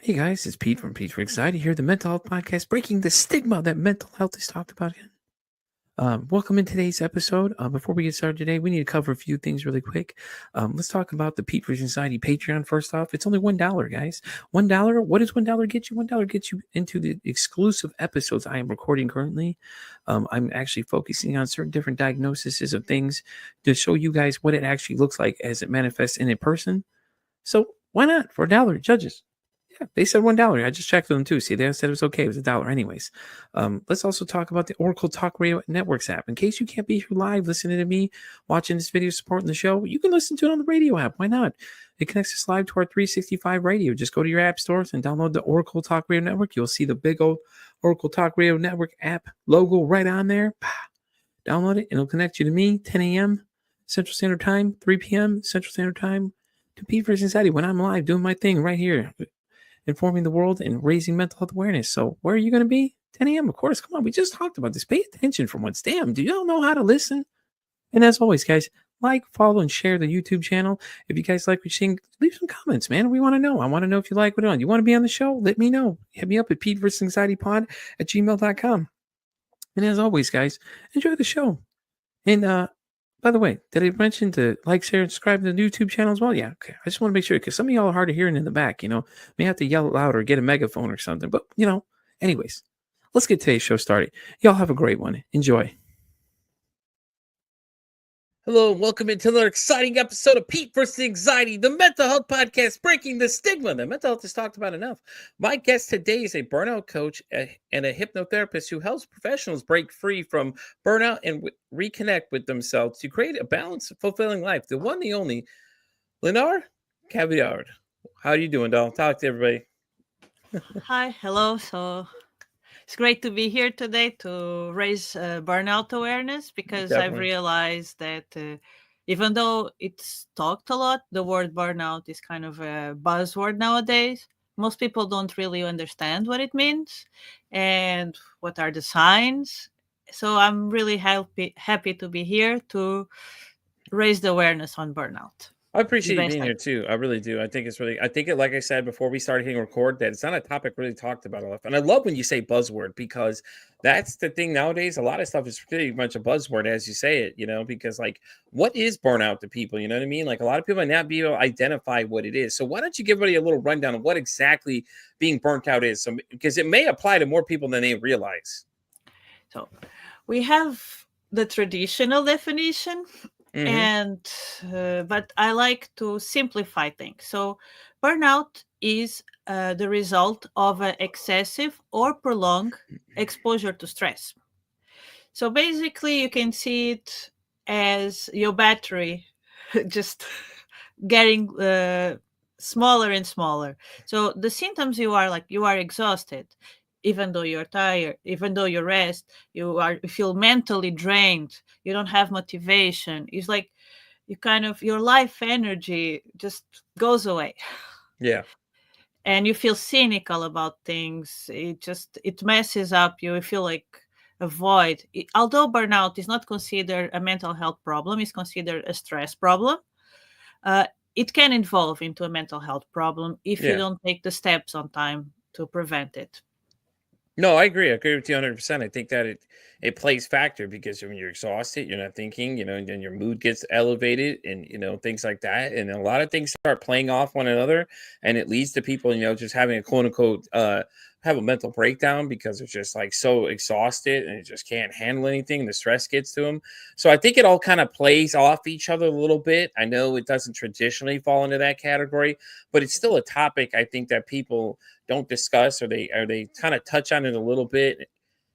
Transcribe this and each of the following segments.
Hey guys, it's Pete from Pete for Anxiety here, the mental health podcast, breaking the stigma that mental health is talked about again. Welcome in today's episode. Before we get started today, we need to cover a few things really quick. Let's talk about the Pete for Anxiety Patreon first off. It's only $1, guys. $1. What does $1 get you? $1 gets you into the exclusive episodes I am recording currently. I'm actually focusing on certain different diagnoses of things to show you guys what it actually looks like as it manifests in a person. So why not for $1, judges? Yeah, they said $1. I just checked with them too. See, they said it was okay. It was $1 anyways. Let's also talk about the Oracle Talk Radio Networks app. In case you can't be here live listening to me, watching this video, supporting the show, you can listen to it on the radio app. Why not? It connects us live to our 365 radio. Just go to your app stores and download the Oracle Talk Radio Network. You'll see the big old Oracle Talk Radio Network app logo right on there. Download it and it'll connect you to me, 10 a.m. Central Standard Time, 3 p.m. Central Standard Time, to Pete for Anxiety when I'm live doing my thing right here, informing the world and raising mental health awareness. So where are you going to be? 10 a.m. Of course. Come on. We just talked about this. Pay attention for once. Damn. Do y'all know how to listen? And as always, guys, like, follow, and share the YouTube channel. If you guys like what you're seeing, leave some comments, man. We want to know. I want to know if you like what you're on. You want to be on the show? Let me know. Hit me up at PeteVersusAnxietyPod@gmail.com. And as always, guys, enjoy the show. And by the way, did I mention to like, share, and subscribe to the YouTube channel as well? Yeah, okay. I just want to make sure because some of y'all are hard of hearing in the back, may have to yell loud or get a megaphone or something. But, anyways, let's get today's show started. Y'all have a great one. Enjoy. Hello, and welcome into another exciting episode of Pete versus Anxiety, the mental health podcast, breaking the stigma that mental health is talked about enough. My guest today is a burnout coach and a hypnotherapist who helps professionals break free from burnout and reconnect with themselves to create a balanced, fulfilling life. The one, the only, Leonor Carvalho. How are you doing, doll? Talk to everybody. Hi, hello. So it's great to be here today to raise burnout awareness because I've Definitely. realized that even though it's talked a lot, the word burnout is kind of a buzzword nowadays. Most people don't really understand what it means and what are the signs. So I'm really happy to be here to raise the awareness on burnout. I appreciate you Best being I here too. I really do. I think like I said before we started hitting record, that it's not a topic really talked about a lot. And I love when you say buzzword because that's the thing nowadays. A lot of stuff is pretty much a buzzword as you say it, because like what is burnout to people? You know what I mean? Like a lot of people might not be able to identify what it is. So why don't you give everybody a little rundown of what exactly being burnt out is? So, because it may apply to more people than they realize. So we have the traditional definition, Mm-hmm. and but I like to simplify things. So burnout is the result of an excessive or prolonged exposure to stress. So basically, you can see it as your battery just getting smaller and smaller. So the symptoms you are exhausted, even though you're tired, even though you rest, you feel mentally drained. You don't have motivation. It's like you kind of your life energy just goes away, Yeah. and you feel cynical about things. It messes up you. You feel like a void. Although burnout is not considered a mental health problem, it's considered a stress problem. uh, it can evolve into a mental health problem if you Yeah. don't take the steps on time to prevent it. No, I agree. I agree with you 100%. I think that it plays factor because when you're exhausted, you're not thinking, and then your mood gets elevated and, things like that. And a lot of things start playing off one another and it leads to people, just having a quote unquote, have a mental breakdown because they're just like so exhausted and they just can't handle anything. The stress gets to them. So I think it all kind of plays off each other a little bit. I know it doesn't traditionally fall into that category, but it's still a topic I think that people don't discuss, or they kind of touch on it a little bit,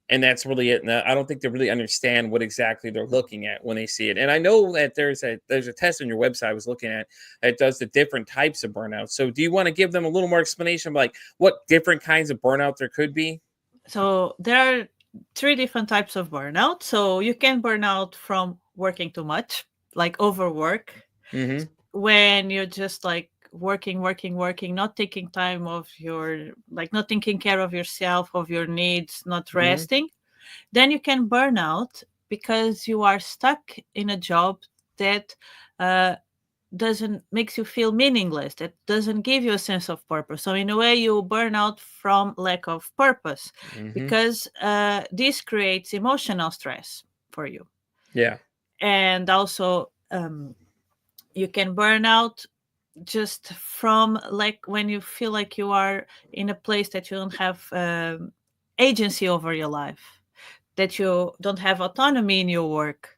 and that's really it. And I don't think they really understand what exactly they're looking at when they see it. And I know that there's a test on your website I was looking at that does the different types of burnout. So do you want to give them a little more explanation of like what different kinds of burnout there could be? So there are three different types of burnout. So you can burn out from working too much, like overwork, Mm-hmm. when you're just like working, not taking time of not taking care of yourself, of your needs, not Mm-hmm. resting. Then you can burn out because you are stuck in a job that uh, doesn't makes you feel meaningless, that doesn't give you a sense of purpose. So in a way you burn out from lack of purpose, Mm-hmm. because this creates emotional stress for you. Yeah. And also you can burn out just from like when you feel like you are in a place that you don't have agency over your life, that you don't have autonomy in your work,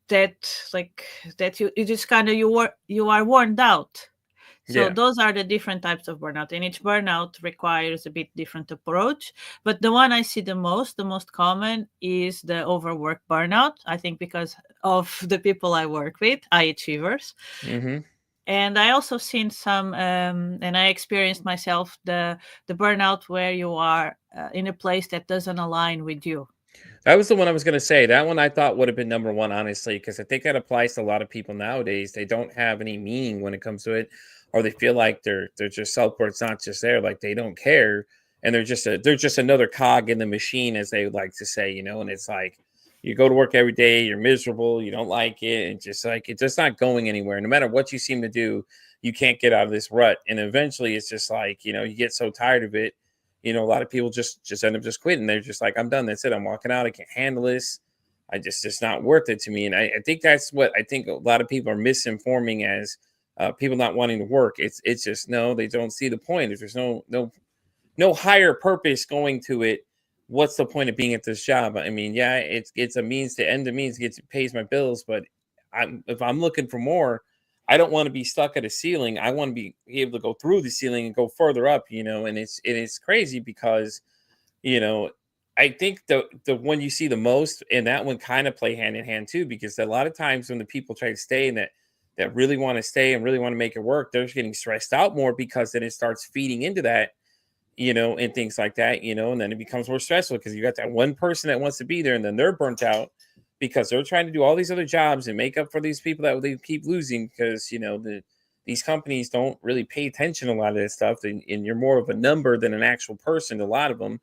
that like that you just kind of you are worn out. So Yeah. those are the different types of burnout, and each burnout requires a bit different approach. But the one I see the most common is the overwork burnout, I think, because of the people I work with, high achievers. Mm-hmm. And I also seen some and I experienced myself the burnout where you are in a place that doesn't align with you. That was the one I was gonna say. That one I thought would have been number one, honestly, because I think that applies to a lot of people nowadays. They don't have any meaning when it comes to it, or they feel like they're just self-worth's not just there, like they don't care, and they're just another cog in the machine, as they like to say, And it's like you go to work every day, you're miserable, you don't like it, and just like it's just not going anywhere. No matter what you seem to do, you can't get out of this rut. And eventually it's just like, you get so tired of it. A lot of people just end up just quitting. They're just like, I'm done. That's it. I'm walking out. I can't handle this. It's not worth it to me. And I think that's what I think a lot of people are misinforming as people not wanting to work. It's just no, they don't see the point. If there's no higher purpose going to it, what's the point of being at this job? I mean, yeah, it's a means to end, a means to pays my bills, but if I'm looking for more, I don't want to be stuck at a ceiling. I want to be able to go through the ceiling and go further up. And it's crazy because you know I think the one you see the most, and that one kind of play hand in hand too, because a lot of times when the people try to stay and that really want to stay and really want to make it work, they're just getting stressed out more because then it starts feeding into that, and things like that, and then it becomes more stressful because you got that one person that wants to be there and then they're burnt out because they're trying to do all these other jobs and make up for these people that they keep losing because these companies don't really pay attention to a lot of that stuff, and you're more of a number than an actual person to a lot of them.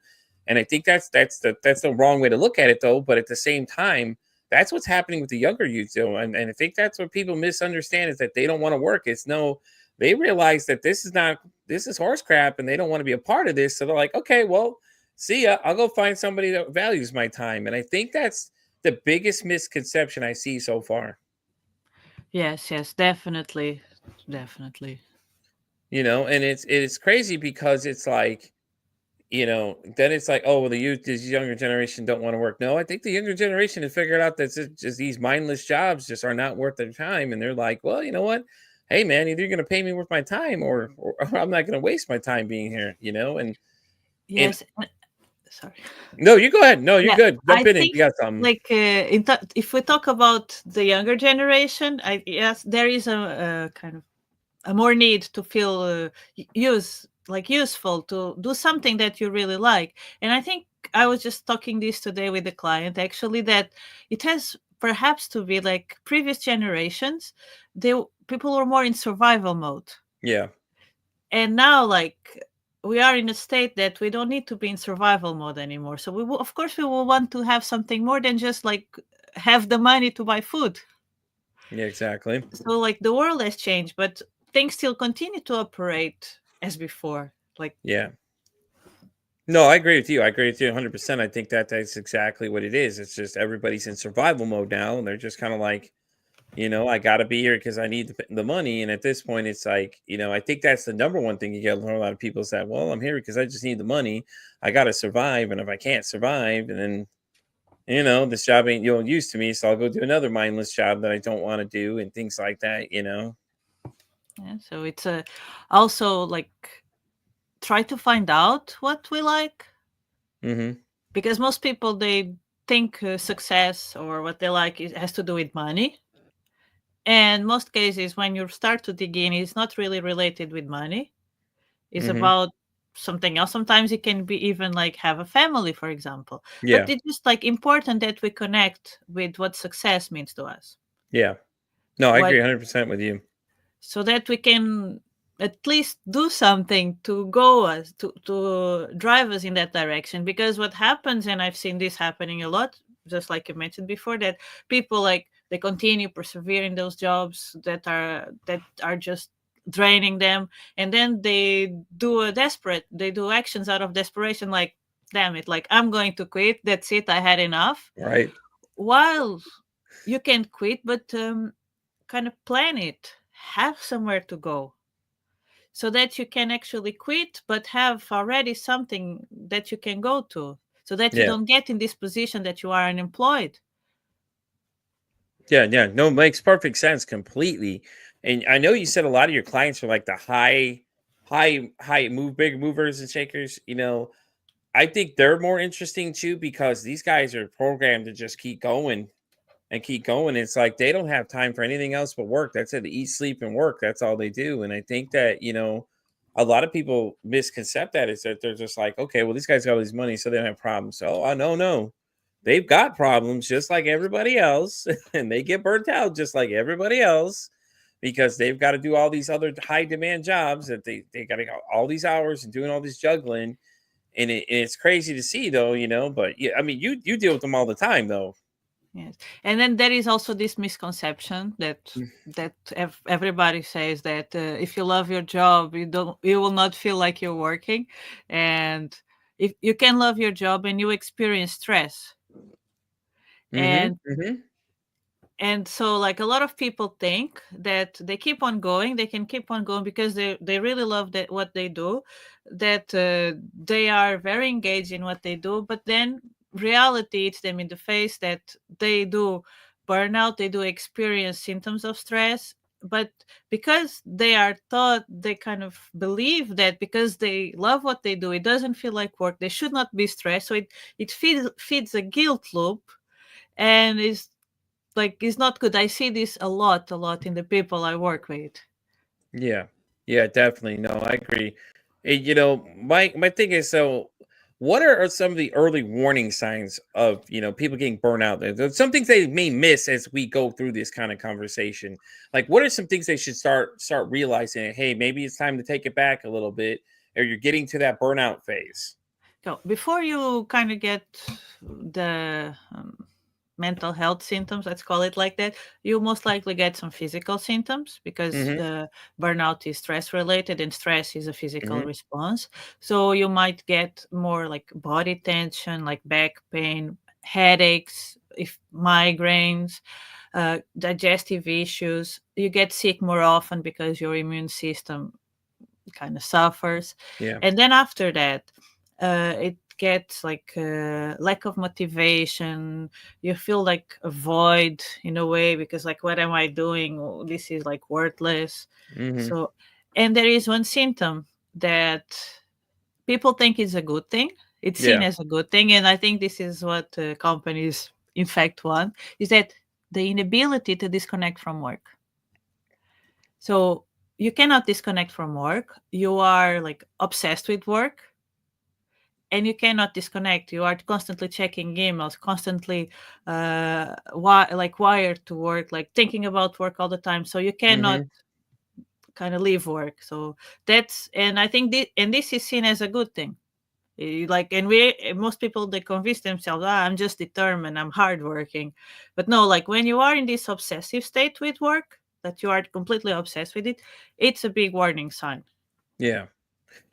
And I think that's the wrong way to look at it though, but at the same time, that's what's happening with the younger youth though. And I think that's what people misunderstand is that they don't want to work. It's no, they realize that this is horse crap and they don't want to be a part of this. So they're like, okay, well, see ya. I'll go find somebody that values my time. And I think that's the biggest misconception I see so far. Yes, yes, definitely, definitely. And it's crazy because it's like, then it's like, oh, well, the youth, this younger generation don't want to work. No, I think the younger generation has figured out that just these mindless jobs just are not worth their time. And they're like, well, you know what? Hey, man, either you're going to pay me worth my time or I'm not going to waste my time being here. And Yes, sorry. no, you go ahead. No, you're Yeah, good. I Jump in if think you got something. like if we talk about the younger generation, I yes, there is a kind of a more need to feel useful, to do something that you really like. And I think I was just talking this today with a client actually, that it has perhaps to be like previous generations, people were more in survival mode, Yeah. and now like we are in a state that we don't need to be in survival mode anymore. So we will, of course we will want to have something more than just like have the money to buy food. Yeah, exactly. So like the world has changed, but things still continue to operate as before. Like Yeah. No, I agree with you. I agree with you 100%. I think that's exactly what it is. It's just everybody's in survival mode now, and they're just kind of like, I got to be here because I need the money. And at this point, it's like, I think that's the number one thing you get to learn. A lot of people say, well, I'm here because I just need the money. I got to survive. And if I can't survive, and then, this job ain't use to me. So I'll go do another mindless job that I don't want to do and things like that. yeah, so it's a also like try to find out what we like, Hmm. because most people they think success or what they like has to do with money. And most cases when you start to dig in, it's not really related with money. It's Hmm. about something else. Sometimes it can be even like have a family, for example. But Yeah. it's just like important that we connect with what success means to us. Yeah. No, I What agree 100% with you. so that we can at least do something to go us to drive us in that direction. Because what happens, and I've seen this happening a lot, just like you mentioned before, that people like they continue persevering those jobs that are just draining them, and then they do actions out of desperation, like, damn it, like, I'm going to quit, that's it, I had enough. Right. While you can quit, but kind of plan it, have somewhere to go, so that you can actually quit but have already something that you can go to, so that you Yeah. don't get in this position that you are unemployed. Yeah. Yeah. No, makes perfect sense completely. And I know you said a lot of your clients are like the high big movers and shakers. I think they're more interesting too because these guys are programmed to just keep going and keep going. It's like they don't have time for anything else but work. That's it. They eat, sleep, and work. That's all they do. And I think that, a lot of people misconcept that is that they're just like, okay, well, these guys got all this money, so they don't have problems. So, no, no. They've got problems just like everybody else, and they get burnt out just like everybody else because they've got to do all these other high demand jobs that they got to go all these hours and doing all this juggling. And it's crazy to see though, but yeah, I mean, you deal with them all the time though. Yes, and then there is also this misconception that everybody says that if you love your job, you will not feel like you're working, and if you can love your job and you experience stress, Mhm, and mhm. so, like, a lot of people think that they keep on going, they can keep on going because they really love that what they do, that they are very engaged in what they do, but then reality hits them in the face that they do burnout, they do experience symptoms of stress. But because they are taught, they kind of believe that because they love what they do, it doesn't feel like work, they should not be stressed, so it feeds a guilt loop, and is like, it's not good. I see this a lot in the people I work with. Yeah. Yeah, definitely. No, I agree. My thing is, so what are some of the early warning signs of, people getting burnt out? There's some things they may miss as we go through this kind of conversation. Like what are some things they should start realizing, hey, maybe it's time to take it back a little bit, or you're getting to that burnout phase. So before you kind of get the mental health symptoms, let's call it like that, you most likely get some physical symptoms because Mm-hmm. burnout is stress related, and stress is a physical Mm-hmm. response. So you might get more like body tension, like back pain, headaches, if migraines, digestive issues. You get sick more often because your immune system kind of suffers. Yeah. And then after that, it gets like lack of motivation. You feel like a void in a way because, like, what am I doing? Oh, this is like worthless. Mm-hmm. So, and there is one symptom that people think is a good thing. It's seen Yeah. as a good thing, and I think this is what companies in fact want, is that the inability to disconnect from work. So you cannot disconnect from work. You are like obsessed with work, and you cannot disconnect. You are constantly checking emails, constantly like wired to work, like thinking about work all the time. So you cannot Mm-hmm. kind of leave work. So that's, and I think this is seen as a good thing. Like, and most people, they convince themselves, I'm just determined, I'm hardworking. But no, like, when you are in this obsessive state with work, that you are completely obsessed with it, it's a big warning sign. Yeah.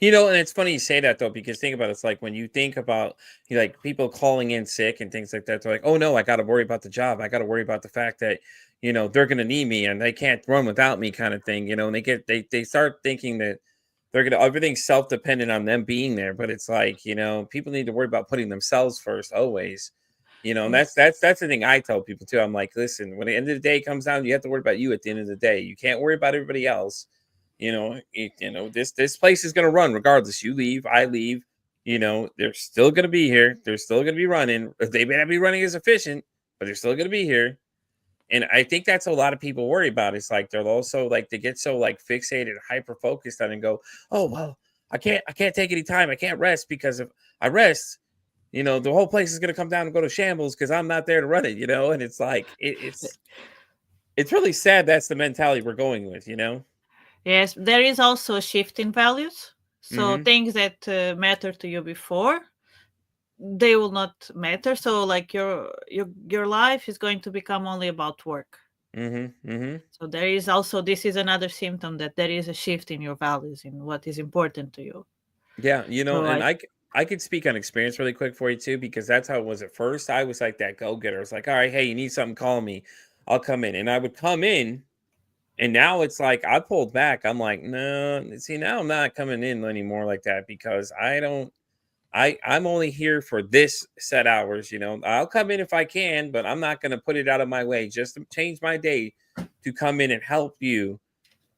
And it's funny you say that though, because think about it, it's like when you think about like people calling in sick and things like that, they're like, oh no, I got to worry about the job. I got to worry about the fact that, they're going to need me and they can't run without me kind of thing, and they start thinking that everything's self-dependent on them being there. But it's like, people need to worry about putting themselves first always, and Yes. that's the thing I tell people too. I'm like, listen, when the end of the day comes down, you have to worry about you at the end of the day. You can't worry about everybody else. This place is going to run regardless. You leave, I leave. They're still going to be here. They're still going to be running. They may not be running as efficient, but they're still going to be here. And I think that's a lot of people worry about. It's like they're also like they get so like fixated, hyper focused on, and go, oh well, I can't take any time. I can't rest because if I rest, the whole place is going to come down and go to shambles because I'm not there to run it. And it's like it's really sad. That's the mentality we're going with. Yes, there is also a shift in values. So Mm-hmm. things that matter to you before, they will not matter. So like your life is going to become only about work. Mhm. Mhm. So there is also, this is another symptom that there is a shift in your values, in what is important to you. Yeah, So and I I could speak on experience really quick for you too, because that's how it was at first. I was like that go getter. It's like, all right, hey, you need something, call me. I'll come in, and I would come in, and now it's like I pulled back. I'm like, no, see, now I'm not coming in anymore like that because I don't. I'm only here for this set hours. I'll come in if I can, but I'm not going to put it out of my way just to change my day to come in and help you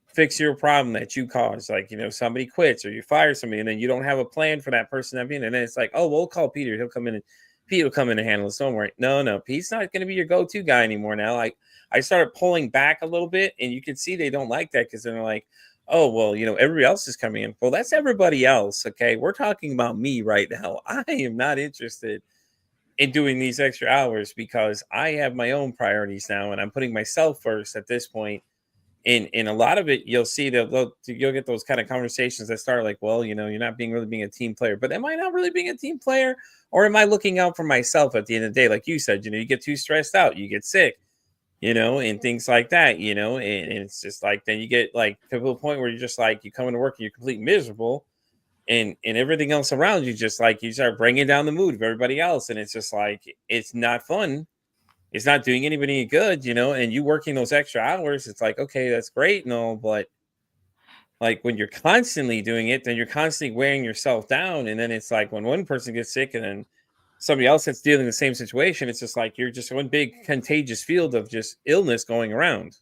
fix your problem that you caused. Like, somebody quits or you fire somebody and then you don't have a plan for that person that being, and then it's like, oh, we'll call Peter. He'll come in and Pete will come in and handle this. Don't worry. No, no, Pete's not going to be your go-to guy anymore now. I started pulling back a little bit, and you can see they don't like that because they're like, oh, well, everybody else is coming in. Well, that's everybody else. Okay. We're talking about me right now. I am not interested in doing these extra hours because I have my own priorities now and I'm putting myself first at this point. In a lot of it, you'll see that you'll get those kind of conversations that start like, well, you're not being a team player, but am I not really being a team player, or am I looking out for myself at the end of the day? Like you said, you get too stressed out, you get sick, and things like that, and it's just like then you get like to the point where you're just like you come into work and you're completely miserable, and everything else around you just like you start bringing down the mood of everybody else, and it's just like it's not fun, it's not doing anybody any good, and you working those extra hours, it's like, okay, that's great and all, but like when you're constantly doing it, then you're constantly wearing yourself down. And then it's like when one person gets sick and then somebody else that's dealing with the same situation, it's just like you're just one big contagious field of just illness going around.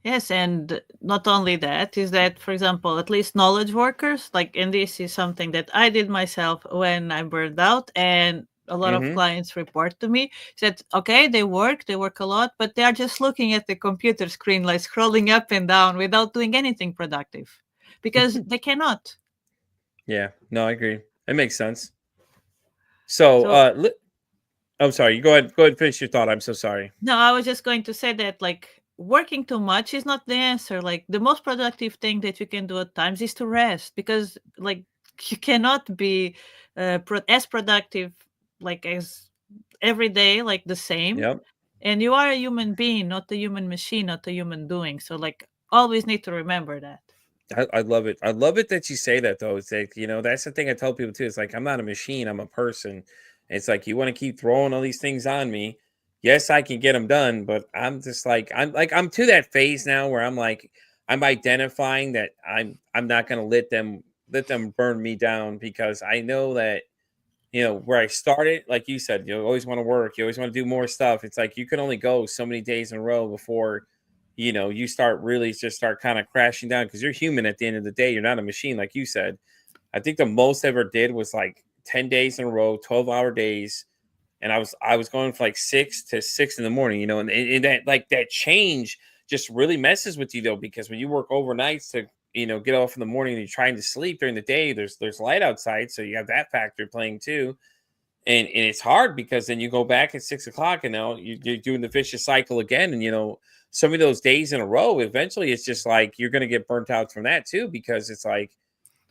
Yes, and not only that, is that, for example, at least knowledge workers, like, and this is something that I did myself when I burned out, and a lot of Mm-hmm. clients report to me, said, okay, they work a lot, but they are just looking at the computer screen, like scrolling up and down without doing anything productive because they cannot. Yeah, no, I agree. It makes sense. So, So I'm sorry. You go ahead, and finish your thought. I'm so sorry. no, I was just going to say that like working too much is not the answer. Like the most productive thing that you can do at times is to rest, because like you cannot be as productive like as every day, like the same. Yep. And you are a human being, not a human machine, not a human doing. So like always need to remember that. I love it. I love it that you say that though. It's like, that's the thing I tell people too. It's like I'm not a machine, I'm a person. It's like you want to keep throwing all these things on me. Yes, I can get them done, but I'm just like I'm to that phase now where I'm like I'm identifying that I'm not gonna let them burn me down because I know that where I started, like you said, you always want to work, you always want to do more stuff. It's like you can only go so many days in a row before, you start really just start kind of crashing down because you're human at the end of the day. You're not a machine, like you said. I think the most I ever did was like 10 days in a row, 12-hour days. And I was going for like 6 to 6 in the morning, and that like that change just really messes with you though, because when you work overnights to get off in the morning and you're trying to sleep during the day, there's light outside, so you have that factor playing too, and it's hard because then you go back at 6 o'clock and now you're doing the vicious cycle again, and some of those days in a row, eventually it's just like you're going to get burnt out from that too, because it's like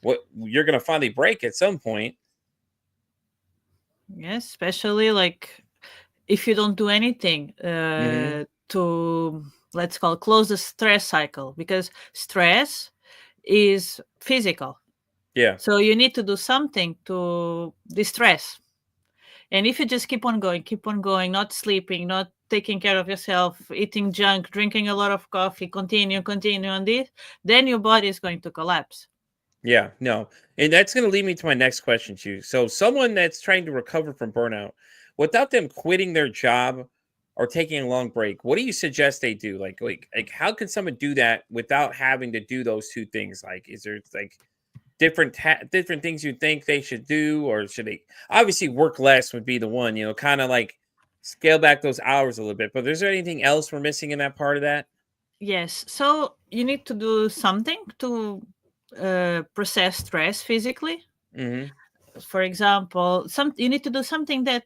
what you're going to finally break at some point. Yes, especially like if you don't do anything Hmm. to, let's call, close the stress cycle, because stress is physical. Yeah. So you need to do something to distress. And if you just keep on going, not sleeping, not taking care of yourself, eating junk, drinking a lot of coffee, continue on this, then your body is going to collapse. Yeah, no. And that's going to lead me to my next question to you. So, someone that's trying to recover from burnout, without them quitting their job or taking a long break, what do you suggest they do? Like how can someone do that without having to do those two things? Like, is there like different things you think they should do, or should they obviously work less would be the one, kind of like scale back those hours a little bit. But is there anything else we're missing in that part of that? Yes. So you need to do something to process stress physically. Mm-hmm. For example, you need to do something that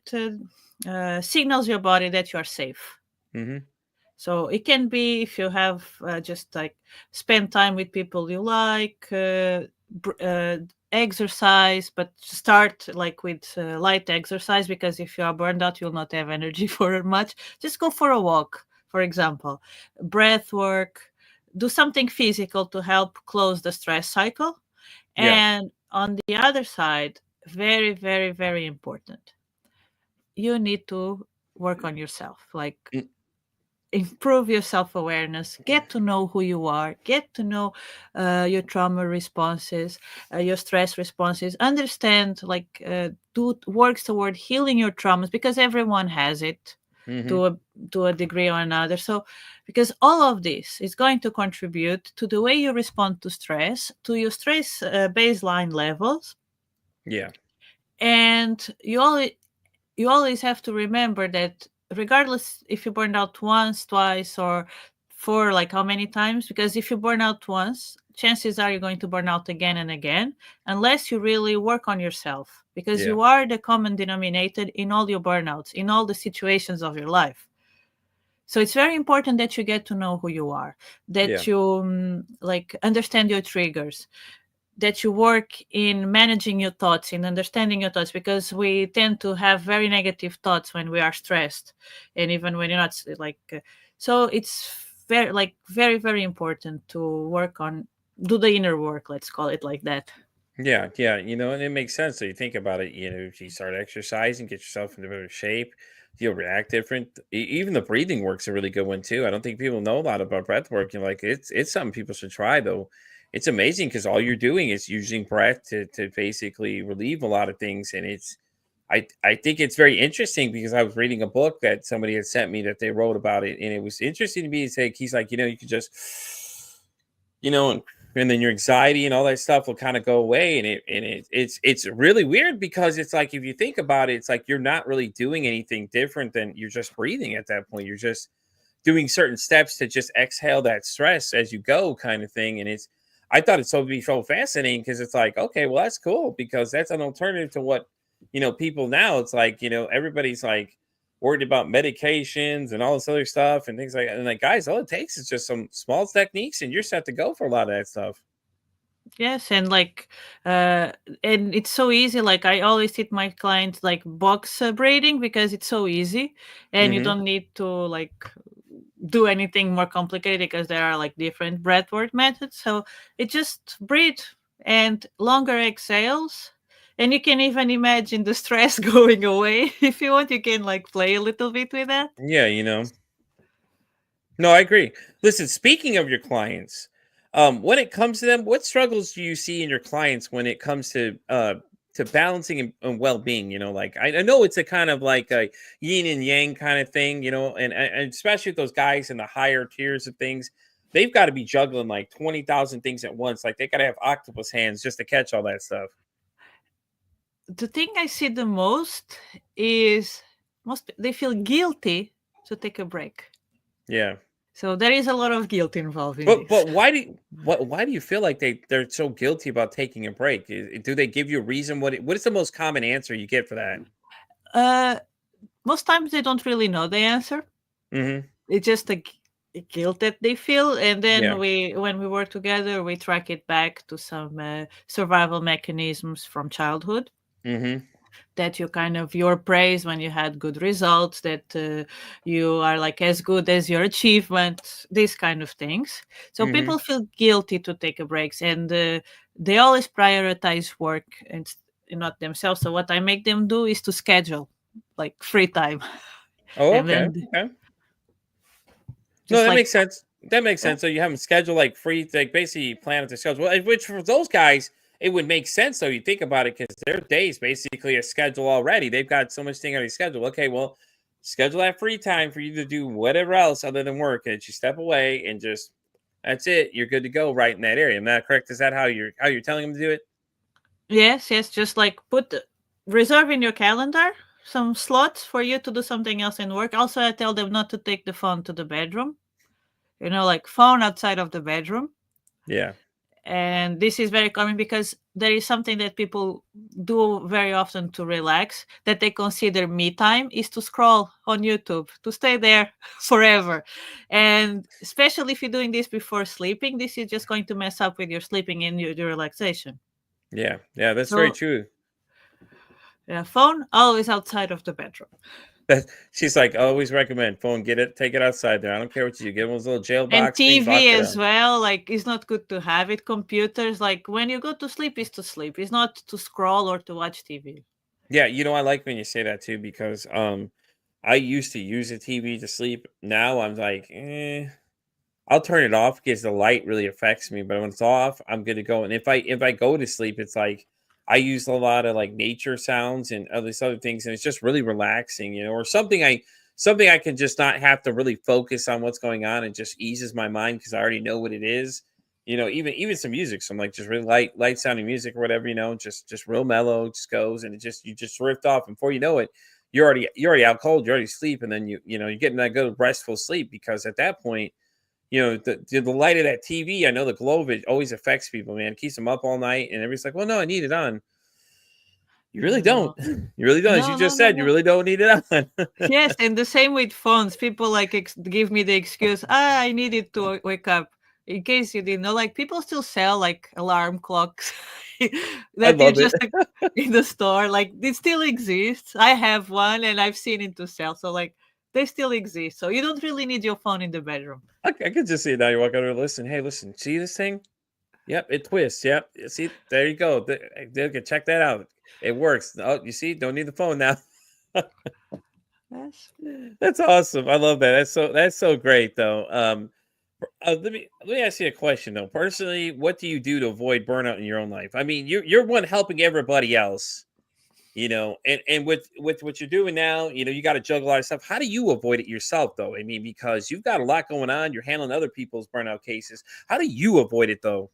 signals your body that you are safe. Mm-hmm. So it can be if you have just like spend time with people you like, exercise, but start like with light exercise, because if you are burned out, you'll not have energy for much. Just go for a walk, for example, breath work, do something physical to help close the stress cycle. Yeah. And on the other side, very, very, very important, you need to work on yourself. Like, Mm, improve your self-awareness, get to know who you are, get to know your trauma responses, your stress responses, understand, like, do works toward healing your traumas, because everyone has it mm-hmm. to a degree or another. So because all of this is going to contribute to the way you respond to stress, to your stress baseline levels. Yeah. And you always have to remember that, regardless if you burned out once, twice, or for like how many times, because if you burn out once, chances are you're going to burn out again and again, unless you really work on yourself, because Yeah. you are the common denominator in all your burnouts, in all the situations of your life. So it's very important that you get to know who you are, Yeah. that you like understand your triggers, that you work in managing your thoughts, in understanding your thoughts, because we tend to have very negative thoughts when we are stressed, and even when you're not so it's very, like, very, very important to work on, do the inner work, let's call it like that. Yeah, yeah, and it makes sense. So you think about it, if you start exercising, get yourself into better shape, you'll react different. Even the breathing work's a really good one too. I don't think people know a lot about breath work. Like it's something people should try though. It's amazing because all you're doing is using breath to basically relieve a lot of things, and I think it's very interesting because I was reading a book that somebody had sent me that they wrote about it, and it was interesting to me to say he's like, you could just and then your anxiety and all that stuff will kind of go away, and it's really weird because it's like if you think about it, it's like you're not really doing anything different than you're just breathing at that point. You're just doing certain steps to just exhale that stress as you go, kind of thing. And I thought it's so fascinating because it's like, okay, well, that's cool because that's an alternative to what people now. It's like everybody's like worried about medications and all this other stuff and things like that. And like, guys, all it takes is just some small techniques, and you're set to go for a lot of that stuff. Yes, and like, and it's so easy. Like, I always teach my clients like box braiding, because it's so easy, and you Hmm. don't need to like do anything more complicated, because there are like different breathwork methods. So it just breathe and longer exhales, and you can even imagine the stress going away. If you want, you can like play a little bit with that. Yeah. No, I agree. Listen, speaking of your clients, when it comes to them, what struggles do you see in your clients when it comes to balancing and well-being? Like I know it's a kind of like a yin and yang kind of thing, and especially with those guys in the higher tiers of things, they've got to be juggling like 20,000 things at once. Like they got to have octopus hands just to catch all that stuff. The thing I see the most is, most they feel guilty to take a break. Yeah. So there is a lot of guilt involved in But this. why do you feel like they're so guilty about taking a break? Do they give you a reason? What is the most common answer you get for that? Uh, Most times they don't really know the answer. Hmm. It's just a guilt that they feel, and then Yeah. when we work together, we track it back to some survival mechanisms from childhood, Hmm. that you kind of, your praise when you had good results, that you are like as good as your achievement, these kind of things. So Hmm. people feel guilty to take a breaks, and they always prioritize work and not themselves. So what I make them do is to schedule like free time, Oh, and okay. then Okay. No, just that like, makes sense. That makes yeah. sense. So you have them scheduled like free, like basically plan it to schedule. Which for those guys, it would make sense. So you think about it because their days basically a schedule already. They've got so much thing already scheduled. Okay, well, schedule that free time for you to do whatever else other than work, and you step away and just that's it. You're good to go right in that area. Am I correct? Is that how you're telling them to do it? Yes, yes, just like reserve in your calendar some slots for you to do something else in work. Also, I tell them not to take the phone to the bedroom, like phone outside of the bedroom. Yeah. And this is very common because there is something that people do very often to relax, that they consider me time is to scroll on YouTube, to stay there forever. And especially if you're doing this before sleeping, this is just going to mess up with your sleeping and your relaxation. Yeah, yeah, that's very So true. yeah, phone always outside of the bedroom. That she's like, always recommend phone, get it, take it outside there. I don't care what you do. Get one of those little jail And box things, lock TV it as up. well, like it's not good to have it. Computers, like when you go to sleep, is to sleep. It's not to scroll or to watch TV. Yeah, I like when you say that too because I used to use a TV to sleep. Now I'm like, I'll turn it off because the light really affects me. But when it's off, I'm good to go. And if I go to sleep, it's like I use a lot of like nature sounds and other things, and it's just really relaxing, or something I can just not have to really focus on what's going on and just eases my mind because I already know what it is. Even some music, some like just really light sounding music or whatever, just real mellow, just goes and you just drift off. And before you know it, you're already out cold, you're already asleep, and then you're getting that good restful sleep because at that point the light of that TV, I know the glow of it always affects people, man. It keeps them up all night, and everybody's like, "Well, no, I need it on." You really don't. No, You really don't. As you no, no, just no, said, you no. really don't need it on. Yes, and the same with phones. People like give me the excuse, I needed to wake up. In case you didn't know, like people still sell like alarm clocks I that you love it. just like, in the store. Like it still exists. I have one and I've seen it to sell. So like they still exist. So you don't really need your phone in the bedroom. I could just see it now. You walk over, listen. Hey, listen. See this thing? Yep, it twists. Yep. See, there you go. They can check that out. It works. Oh, you see? Don't need the phone now. Yes. That's awesome. I love that. That's so great though. Let me ask you a question though. Personally, what do you do to avoid burnout in your own life? I mean, you're one helping everybody else, and with what you're doing now, you got to juggle a lot of stuff. How do you avoid it yourself though? I mean, because you've got a lot going on. You're handling other people's burnout cases. How do you avoid it though?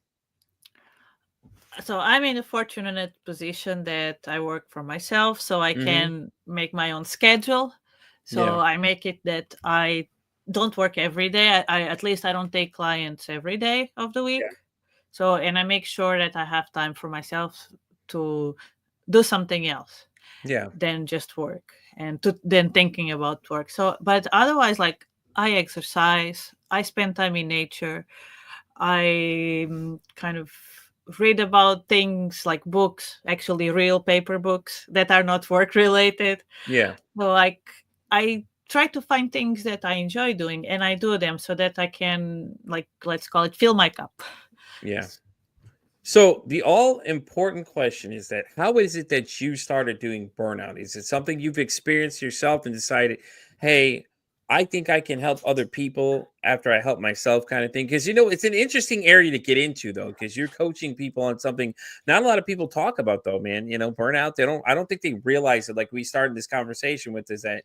So I'm in a fortunate position that I work for myself, so I Hmm. can make my own schedule. Yeah. So I make it that I don't work every day. I at least I don't take clients every day of the Yeah. week. So and I make sure that I have time for myself to do something else Yeah. than just work and to then thinking about work. So but otherwise, like I exercise, I spend time in nature, I kind of read about things like books, actually real paper books that are not work related. Yeah. So like I try to find things that I enjoy doing and I do them so that I can, like, let's call it, fill my cup. Yeah. So the all important question is that how is it that you started doing burnout? Is it something you've experienced yourself and decided, hey, I think I can help other people after I help myself kind of thing? Because it's an interesting area to get into though, because you're coaching people on something not a lot of people talk about though, man. Burnout. I don't think they realize it like we started this conversation with is that,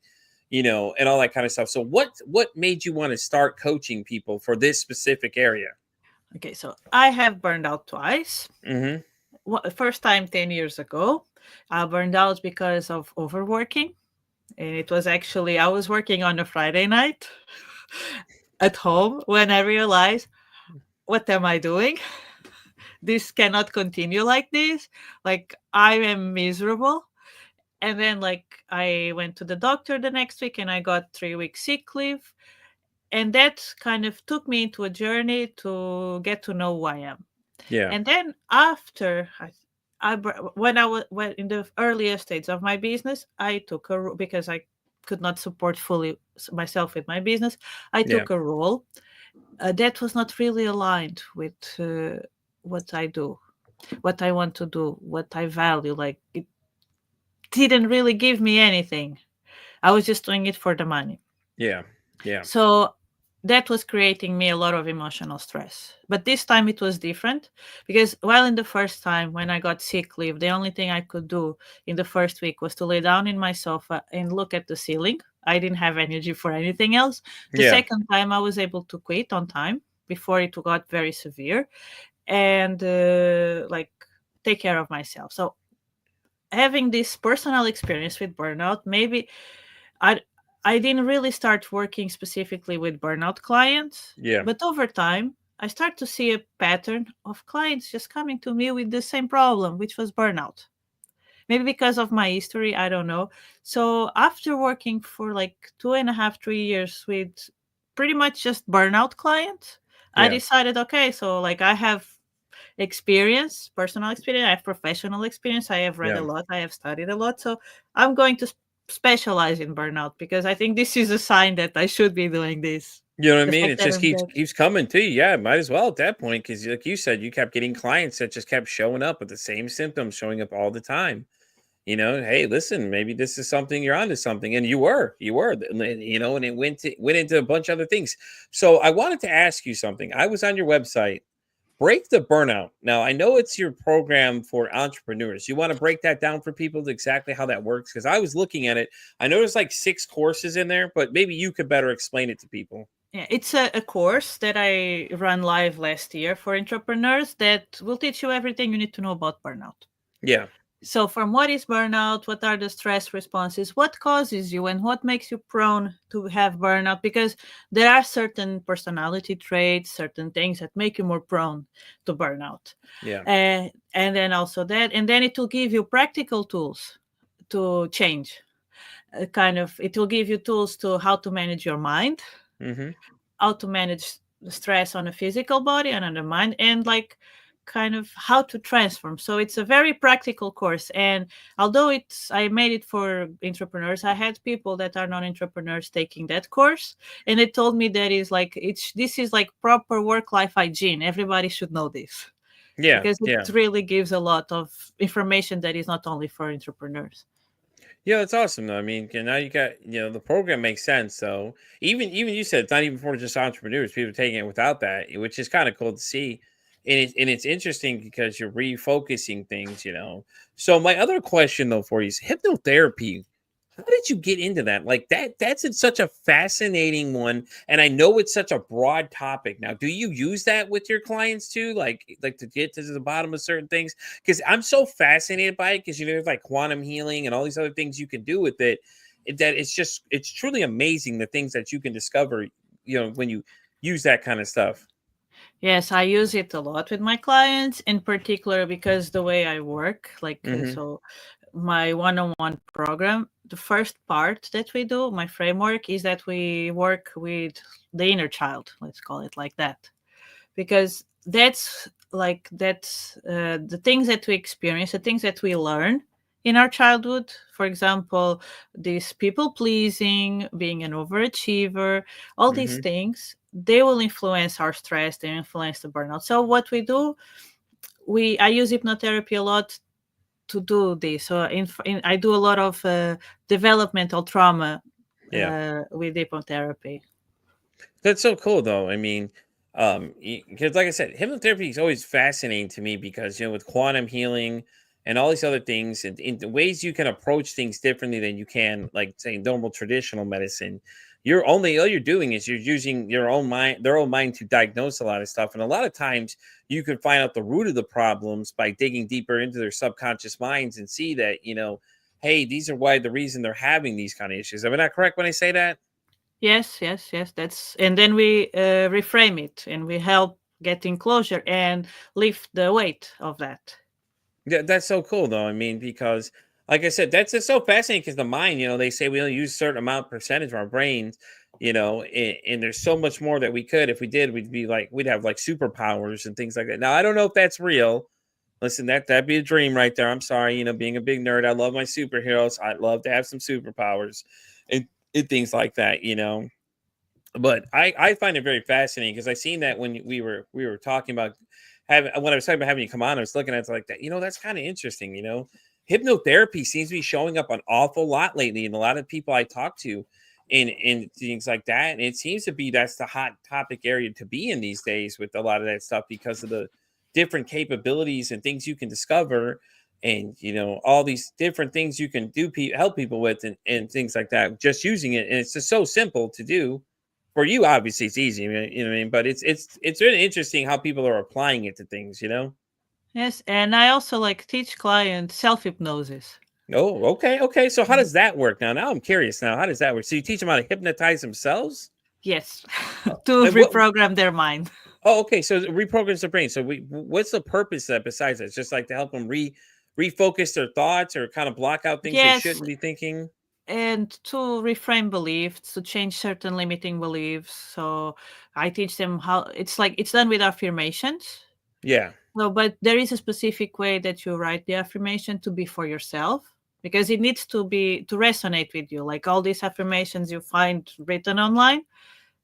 and all that kind of stuff. So what made you want to start coaching people for this specific area? Okay, so I have burned out twice. Mm-hmm. First time 10 years ago. I burned out because of overworking. And it was actually, I was working on a Friday night at home when I realized, what am I doing? This cannot continue like this. Like, I am miserable. And then, like, I went to the doctor the next week and I got 3 weeks sick leave. And that kind of took me into a journey to get to know who I am. Yeah. And then after when I was when in the earliest stages of my business, I took because I could not support fully myself with my business. I Yeah. took a role that was not really aligned with what I do, what I want to do, what I value. Like it didn't really give me anything. I was just doing it for the money. Yeah. Yeah. So that was creating me a lot of emotional stress. But this time it was different because while in the first time when I got sick leave, the only thing I could do in the first week was to lay down in my sofa and look at the ceiling. I didn't have energy for anything else. The Yeah. second time I was able to quit on time before it got very severe and like take care of myself. So having this personal experience with burnout, maybe I I didn't really start working specifically with burnout clients, Yeah. but over time, I start to see a pattern of clients just coming to me with the same problem, which was burnout. Maybe because of my history, I don't know. So after working for like 2.5, 3 years with pretty much just burnout clients, I Yeah. decided, okay, so like I have experience, personal experience. I have professional experience. I have read Yeah. a lot. I have studied a lot. So I'm going to specialize in burnout because I think this is a sign that I should be doing this. You know what I The mean? fact It that just I'm keeps there. keeps coming to you. Yeah, might as well at that point because, like you said, you kept getting clients that just kept showing up with the same symptoms, showing up all the time. Hey, listen, maybe this is something you're onto something, and you were, and it went into a bunch of other things. So I wanted to ask you something. I was on your website. Break the burnout. Now, I know it's your program for entrepreneurs. You want to break that down for people to exactly how that works? Because I was looking at it. I know there's like 6 courses in there, but maybe you could better explain it to people. Yeah, it's a course that I ran live last year for entrepreneurs that will teach you everything you need to know about burnout. Yeah. So, from what is burnout, what are the stress responses, what causes you, and what makes you prone to have burnout? Because there are certain personality traits, certain things that make you more prone to burnout. Yeah. And then also that, and then it will give you practical tools to change. It will give you tools to how to manage your mind, Mm-hmm. how to manage the stress on the physical body and on the mind, and like kind of how to transform. So it's a very practical course. And although I made it for entrepreneurs, I had people that are non entrepreneurs taking that course, and they told me that is like this is like proper work life hygiene. Everybody should know this Yeah. because it Yeah. really gives a lot of information that is not only for entrepreneurs. Yeah, that's awesome though. I mean, now you got, the program makes sense. So even you said it's not even for just entrepreneurs, people taking it without that, which is kind of cool to see. And it's interesting because you're refocusing things. So my other question though for you is hypnotherapy. How did you get into that? Like such a fascinating one. And I know it's such a broad topic. Now, do you use that with your clients too? Like to get to the bottom of certain things? Because I'm so fascinated by it because there's like quantum healing and all these other things you can do with it. That it's truly amazing the things that you can discover, when you use that kind of stuff. Yes, I use it a lot with my clients, in particular because the way I work, Mm-hmm. so my one-on-one program, the first part that we do, my framework, is that we work with the inner child, let's call it like that, because that's the things that we experience, the things that we learn in our childhood. For example, this people pleasing, being an overachiever, all these Mm-hmm. things, they will influence our stress, they influence the burnout. So what we do, we I use hypnotherapy a lot to do this. So I do a lot of developmental trauma Yeah. with hypnotherapy. That's so cool, though. I mean, because like I said, hypnotherapy is always fascinating to me because with quantum healing and all these other things, and in the ways you can approach things differently than you can, like say normal traditional medicine. All you're doing is you're using their own mind to diagnose a lot of stuff, and a lot of times you can find out the root of the problems by digging deeper into their subconscious minds and see that hey, these are why the reason they're having these kind of issues. Am I not correct when I say that? Yes, yes, yes. And then we reframe it and we help getting closure and lift the weight of that. Yeah, that's so cool though. I mean, because like I said, that's just so fascinating because the mind, they say we only use a certain amount percentage of our brains, and there's so much more that we could. If we did, we'd have like superpowers and things like that. Now, I don't know if that's real. Listen, that'd be a dream right there. I'm sorry, being a big nerd, I love my superheroes. I'd love to have some superpowers and things like that. But I find it very fascinating because I seen that when we were talking about having when I was talking about having you come on, I was looking at it like that. That's kind of interesting. Hypnotherapy seems to be showing up an awful lot lately, and a lot of people I talk to, and things like that. And it seems to be that's the hot topic area to be in these days with a lot of that stuff because of the different capabilities and things you can discover, and all these different things you can do help people with, and things like that. Just using it, and it's just so simple to do for you. Obviously it's easy, you know what I mean, but it's really interesting how people are applying it to things. Yes, and I also like teach clients self hypnosis. Oh, okay, so how does that work? Now I'm curious. Now how does that work? So you teach them how to hypnotize themselves? Yes, to And what reprogram their mind. Oh, okay, so it reprograms the brain. So what's the purpose of that besides that? It's just like to help them refocus their thoughts or kind of block out things they Yes, shouldn't be thinking. and to reframe beliefs, to change certain limiting beliefs. So I teach them how it's done with affirmations. Yeah. So, but there is a specific way that you write the affirmation to be for yourself, because it needs to be to resonate with you. Like all these affirmations you find written online,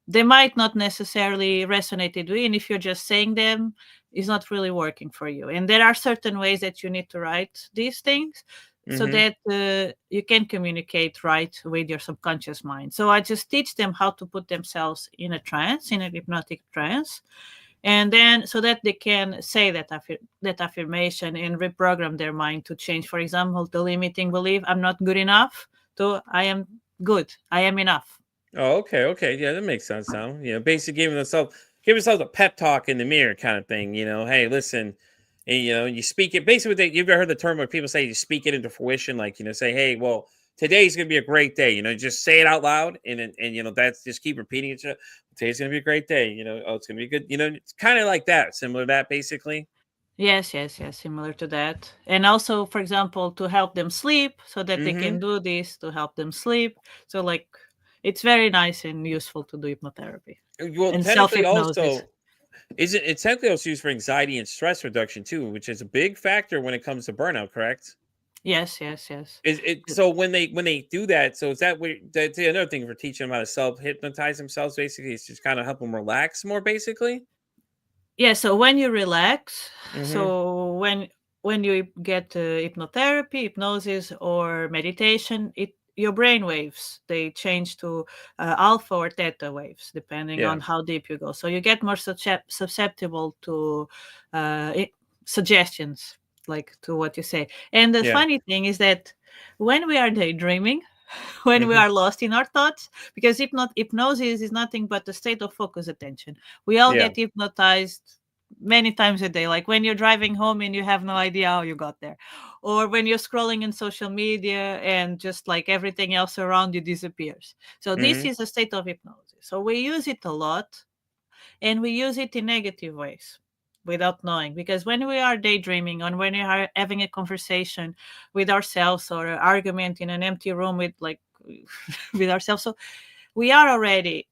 they might not necessarily resonate with you, and if you're just saying them, it's not really working for you. And there are certain ways that you need to write these things so Mm-hmm. that you can communicate right with your subconscious mind. So I just teach them how to put themselves in a trance, in a hypnotic trance, and then so that they can say that affirmation and reprogram their mind to change, for example, the limiting belief, I'm not good enough, to I am good, I am enough. Oh, okay, okay, yeah, that makes sense now. Basically give yourself a pep talk in the mirror kind of thing. Hey, listen, and, you speak it. Basically, you've ever heard the term where people say you speak it into fruition, like say, hey, well, today's gonna be a great day. Just say it out loud, and that's just keep repeating it. Today's gonna be a great day. Oh, it's gonna be good. It's kind of like that, similar to that, basically. Yes, yes, yes, similar to that. And also, for example, to help them sleep so that they Mm-hmm. can do this to help them sleep. So, like, it's very nice and useful to do hypnotherapy Well, and self technically, hypnosis. also. It's technically also used for anxiety and stress reduction too, which is a big factor when it comes to burnout, correct? Yes, yes, yes. Is it so when they do that? So is that what that's another thing for teaching them how to self hypnotize themselves? Basically, it's just kind of help them relax more. Basically. Yeah, so when you relax, Mm-hmm. so when you get hypnotherapy, hypnosis, or meditation, it your brain waves they change to alpha or theta waves depending Yeah. on how deep you go. So you get more susceptible to uh, suggestions, like to what you say. And the Yeah. funny thing is that when we are daydreaming, when we Mm-hmm. are lost in our thoughts, because hypnosis is nothing but a state of focused attention. We all Yeah. get hypnotized many times a day, like when you're driving home and you have no idea how you got there, or when you're scrolling in social media and just like everything else around you disappears. So this Mm-hmm. is a state of hypnosis. So we use it a lot, and we use it in negative ways without knowing, because when we are daydreaming or when we are having a conversation with ourselves or an argument in an empty room with like with ourselves, so we are already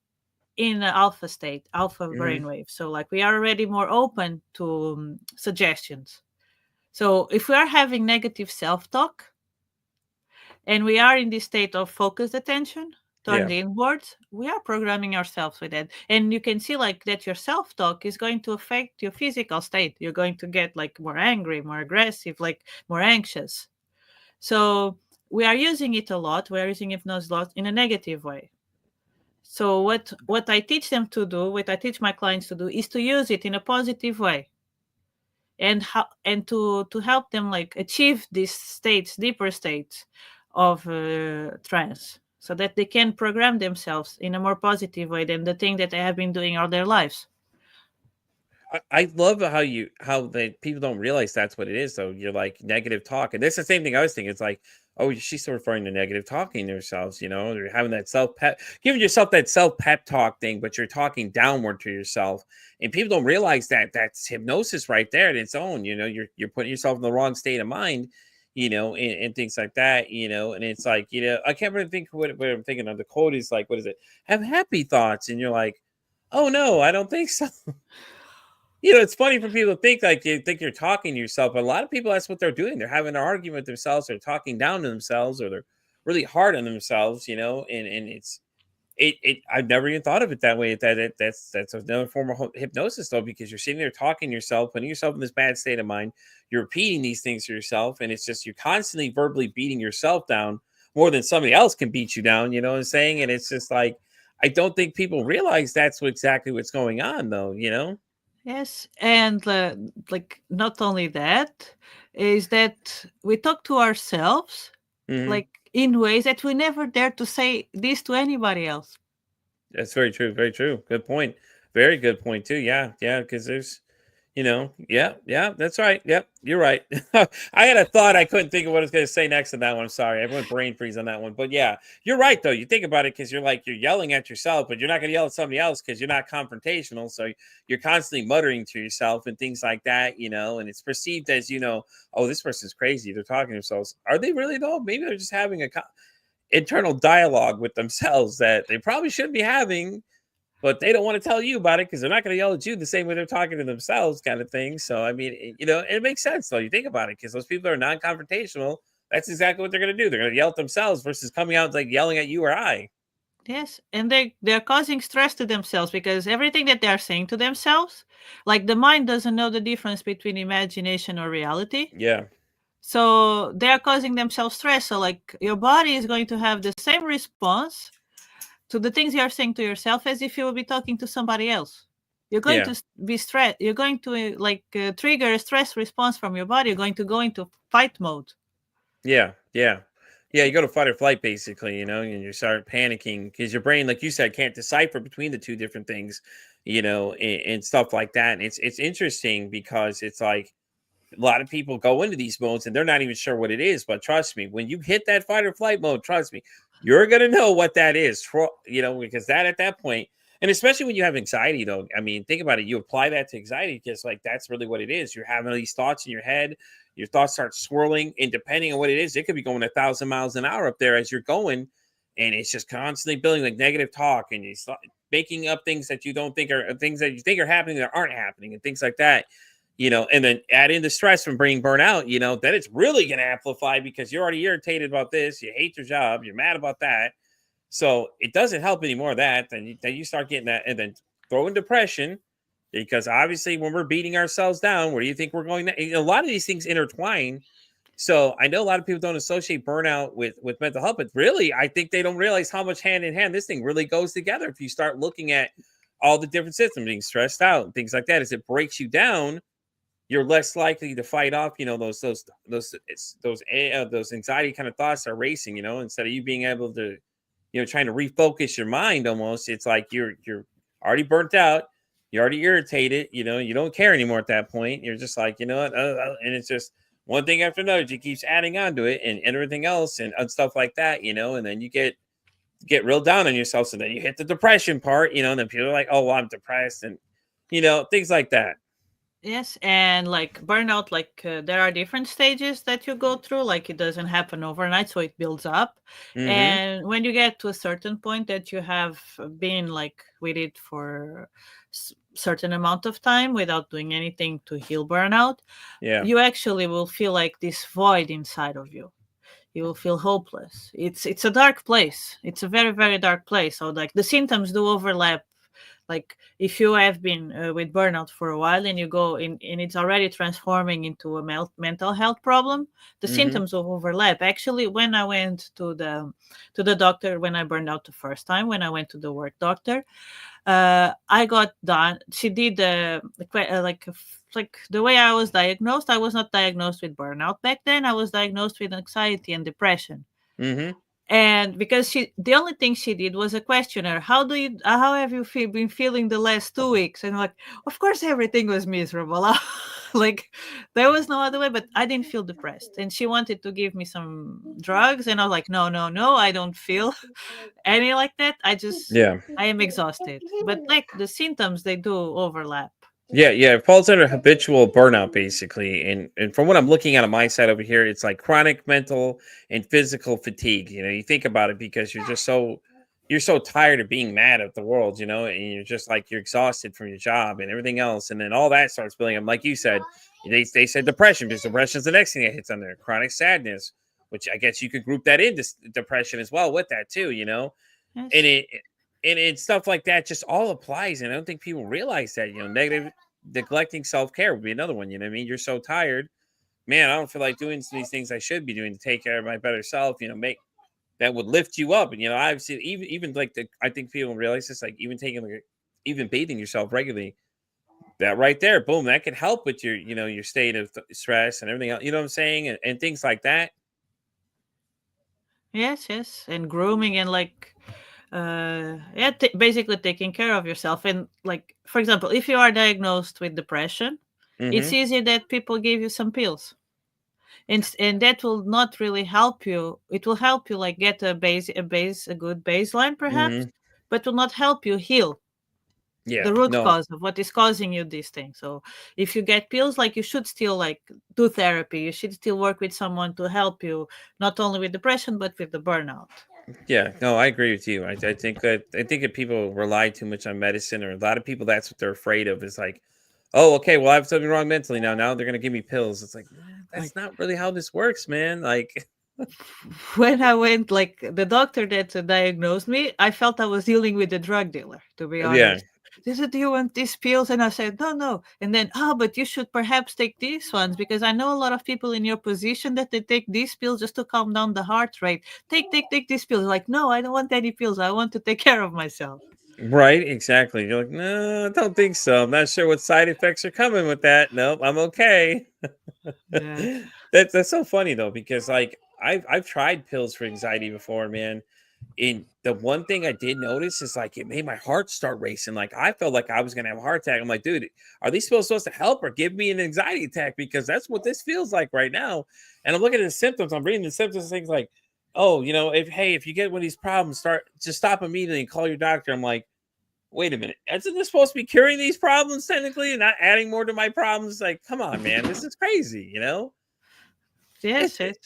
in an alpha state, alpha Mm-hmm. brainwave. So like we are already more open to suggestions. So if we are having negative self-talk and we are in this state of focused attention turned Yeah. inwards, we are programming ourselves with that. And you can see like that your self-talk is going to affect your physical state. You're going to get like more angry, more aggressive, like more anxious. So we are using it a lot. We are using hypnosis a lot in a negative way. So what I teach them to do, what I teach my clients to do, is to use it in a positive way, and how and to help them like achieve these states, deeper states of trance, so that they can program themselves in a more positive way than the thing that they have been doing all their lives. I love how they people don't realize that's what it is though. You're like negative talk, and that's the same thing I was thinking. It's like, oh, she's still referring to negative talking to themselves. They're having that self pep, giving yourself that self pep talk thing, but you're talking downward to yourself, and people don't realize that that's hypnosis right there in its own. You're putting yourself in the wrong state of mind. And things like that. And it's like I can't really think what I'm thinking of. The quote is like, what is it? Have happy thoughts, and you're like, oh no, I don't think so. It's funny for people to think like you think you're talking to yourself, but a lot of people that's what they're doing. They're having an argument with themselves, or talking down to themselves, or they're really hard on themselves, and it I've never even thought of it that way. That's another form of hypnosis though, because you're sitting there talking to yourself, putting yourself in this bad state of mind. You're repeating these things to yourself, and it's just you're constantly verbally beating yourself down more than somebody else can beat you down. You know what I'm saying? And it's just like I don't think people realize that's exactly what's going on though. Yes, and like not only that, is that we talk to ourselves Mhm. like in ways that we never dare to say this to anybody else. That's very true. Very true. Good point. Very good point too. Yeah, yeah. Because yeah, yeah. That's right. Yep, you're right. I had a thought. I couldn't think of what I was going to say next on that one. I'm sorry. I went brain freeze on that one. But yeah, you're right though. You think about it because you're yelling at yourself, but you're not going to yell at somebody else because you're not confrontational. So you're constantly muttering to yourself and things like that. And it's perceived as oh, this person's crazy. They're talking to themselves. Are they really though? Maybe they're just having a internal dialogue with themselves that they probably shouldn't be having, but they don't want to tell you about it because they're not going to yell at you the same way they're talking to themselves, kind of thing. So, I mean, it makes sense though. You think about it because those people are non confrontational. That's exactly what they're going to do. They're going to yell at themselves versus coming out like yelling at you or I. Yes, and they're causing stress to themselves because everything that they're saying to themselves, like the mind doesn't know the difference between imagination or reality. Yeah. So they're causing themselves stress. So like your body is going to have the same response to the things you're saying to yourself as if you would be talking to somebody else. You're going Yeah. to be stressed. You're going to trigger a stress response from your body. You're going to go into fight mode. Yeah, yeah. Yeah, you go to fight or flight basically, and you start panicking because your brain, like you said, can't decipher between the two different things, and stuff like that. And it's interesting because it's like a lot of people go into these modes and they're not even sure what it is. But trust me, when you hit that fight or flight mode, trust me, you're gonna know what that is. Because that at that point, and especially when you have anxiety, though. I mean, think about it. You apply that to anxiety because, like, that's really what it is. You're having these thoughts in your head. Your thoughts start swirling, and depending on what it is, it could be going 1,000 miles an hour up there as you're going, and it's just constantly building like negative talk, and you start making up things that you don't think are things that you think are happening that aren't happening, and things like that. And then add in the stress from being burnt out, then it's really going to amplify because you're already irritated about this. You hate your job. You're mad about that. So it doesn't help anymore of that. Then you start getting that and then throw in depression because obviously when we're beating ourselves down, where do you think we're going? A lot of these things intertwine. So I know a lot of people don't associate burnout with mental health, but really, I think they don't realize how much hand in hand this thing really goes together. If you start looking at all the different systems, being stressed out and things like that, as it breaks you down, you're less likely to fight off, those anxiety kind of thoughts are racing, instead of you being able to, trying to refocus your mind almost. It's like you're already burnt out, you're already irritated, you don't care anymore at that point. You're just like, what, and it's just one thing after another. It keeps adding on to it and everything else and stuff like that, and then you get real down on yourself. So then you hit the depression part, and then people are like, oh, well, I'm depressed and things like that. Yes, and like burnout, there are different stages that you go through. Like it doesn't happen overnight, so it builds up. Mm-hmm. And when you get to a certain point that you have been like with it for certain amount of time without doing anything to heal burnout, Yeah. you actually will feel like this void inside of you. You will feel hopeless. It's a dark place. It's a very very dark place. So like the symptoms do overlap. Like if you have been with burnout for a while and you go in and it's already transforming into a mental health problem, the Mm-hmm. symptoms will overlap. Actually, when I went to the doctor, when I burned out the first time, when I went to the work doctor, I got done. She did like the way I was diagnosed. I was not diagnosed with burnout back then. I was diagnosed with anxiety and depression. Mm-hmm. And because the only thing she did was a questionnaire. How have you been feeling the last 2 weeks? And like, of course, everything was miserable. Like, there was no other way. But I didn't feel depressed, and she wanted to give me some drugs, and I was like, no, no, no, I don't feel any like that. Yeah. I am exhausted. But like the symptoms, they do overlap. Yeah, yeah, it falls under habitual burnout basically. And from what I'm looking at on my side over here, it's like chronic mental and physical fatigue. You think about it because you're so tired of being mad at the world, and you're just like you're exhausted from your job and everything else. And then all that starts building up. Like you said, they said depression, because depression is the next thing that hits on there. Chronic sadness, which I guess you could group that into depression as well with that too. And Yes. it's stuff like that just all applies, and I don't think people realize that. Negative neglecting self-care would be another one. What I mean, you're so tired, man, I don't feel like doing these things I should be doing to take care of my better self, make that would lift you up. And I've seen even like I think people realize this, like even taking like even bathing yourself regularly, that right there, boom, that can help with your state of stress and everything else, what I'm saying, and things like that. Yes, yes. And grooming and yeah, basically taking care of yourself. And like, for example, if you are diagnosed with depression, it's Mm-hmm. easy that people give you some pills, and that will not really help you. It will help you like get a good baseline perhaps, Mm-hmm. but will not help you heal Yeah, the root no. cause of what is causing you this thing. So if you get pills, like you should still like do therapy. You should still work with someone to help you, not only with depression but with the burnout. Yeah, no, I agree with you. I think that people rely too much on medicine, or a lot of people that's what they're afraid of is like, oh, okay, well I have something wrong mentally now. Now they're gonna give me pills. It's like, Like that's not really how this works, man. Like, when I went, like the doctor that diagnosed me, I felt I was dealing with a drug dealer, to be yeah, honest. They said, "Do you want these pills?" And I said, "No, no." And then, "Oh, but you should perhaps take these ones because I know a lot of people in your position that they take these pills just to calm down the heart rate. Take these pills." Like, no, I don't want any pills. I want to take care of myself. right, exactly. You're like, no, I don't think so. I'm not sure what side effects are coming with that. Nope, I'm okay. Yeah. That's so funny though, because like I've tried pills for anxiety before, man. And the one thing I did notice is like it made my heart start racing. Like I felt like I was gonna have a heart attack. I'm like, dude, are these pills supposed to help or give me an anxiety attack? Because that's what this feels like right now. And I'm looking at the symptoms. I'm reading the symptoms, things like, oh, if you get one of these problems, just stop immediately and call your doctor. I'm like, wait a minute, isn't this supposed to be curing these problems technically and not adding more to my problems? Like, come on, man, this is crazy. Yes, It,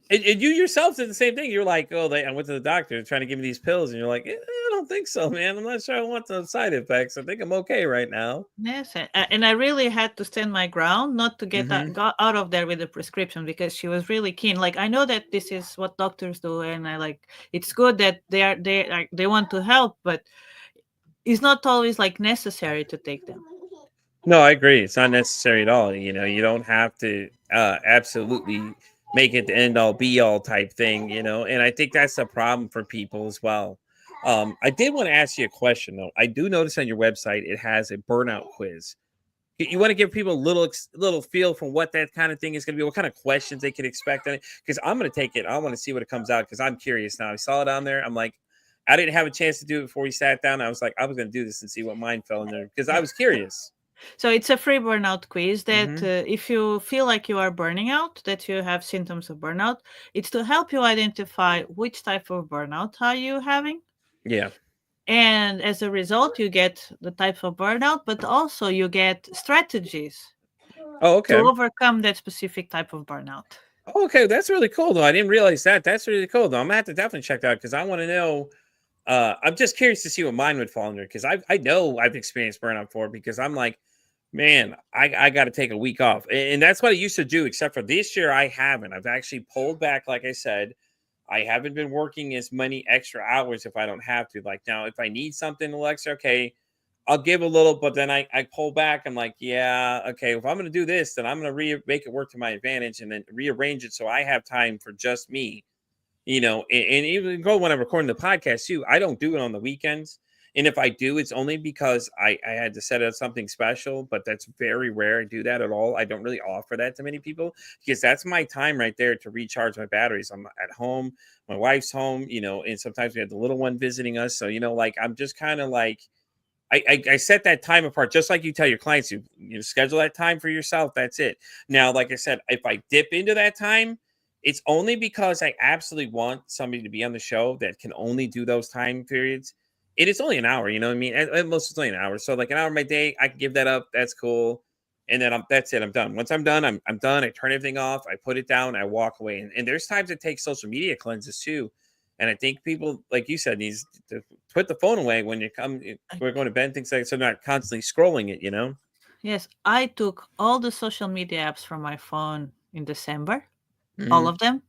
yes. and you yourself did the same thing. You're like, oh, I went to the doctor they're trying to give me these pills, and you're like, I don't think so, man. I'm not sure I want the side effects. I think I'm okay right now. Yes, and I really had to stand my ground, not to get Hmm. got out of there with the prescription because she was really keen. Like I know that this is what doctors do, and I like it's good that they want to help, but it's not always like necessary to take them. No, I agree. It's not necessary at all. You don't have to absolutely make it the end all be all type thing. And I think that's a problem for people as well. I did want to ask you a question though. I do notice on your website it has a burnout quiz. You want to give people a little feel from what that kind of thing is going to be, what kind of questions they can expect on it. Because I'm going to take it. I want to see what it comes out because I'm curious now. I saw it on there. I'm like, I didn't have a chance to do it before we sat down. I was like, I was going to do this and see what mine fell in there because I Yeah. was curious. So it's a free burnout quiz that Hmm. if you feel like you are burning out, that you have symptoms of burnout, it's to help you identify which type of burnout are you having. Yeah. And as a result, you get the type of burnout, but also you get strategies Oh, to okay. overcome that specific type of burnout. Oh, okay. That's really cool though. I didn't realize that. That's really cool though. I'm gonna have to definitely check that out because I want to know. I'm just curious to see what mine would fall under because I know I've experienced burnout before because I'm like, man, I got to take a week off, and that's what I used to do. Except for this year, I haven't. I've actually pulled back. Like I said, I haven't been working as many extra hours if I don't have to. Like now, if I need something a little extra, okay, I'll give a little, but then I pull back. I'm like, yeah, okay. If I'm gonna do this, then I'm gonna make it work to my advantage, and then rearrange it so I have time for just me. And even go when I'm recording the podcast too. I don't do it on the weekends, and if I do, it's only because I had to set up something special. But that's very rare. I do that at all. I don't really offer that to many people because that's my time right there to recharge my batteries. I'm at home, my wife's home, and sometimes we have the little one visiting us. So like I'm just kind of like I set that time apart, just like you tell your clients, you schedule that time for yourself. That's it. Now, like I said, if I dip into that time, it's only because I absolutely want somebody to be on the show that can only do those time periods. It is only an hour, you know what I mean? At most, it's only an hour. So, like an hour of my day, I can give that up. That's cool. And then that's it. I'm done. Once I'm done, I'm done. I turn everything off. I put it down. I walk away. And there's times it takes social media cleanses too. And I think people, like you said, needs to put the phone away when we're going to bed, things like so not constantly scrolling it. Yes, I took all the social media apps from my phone in December, all Hmm. of them.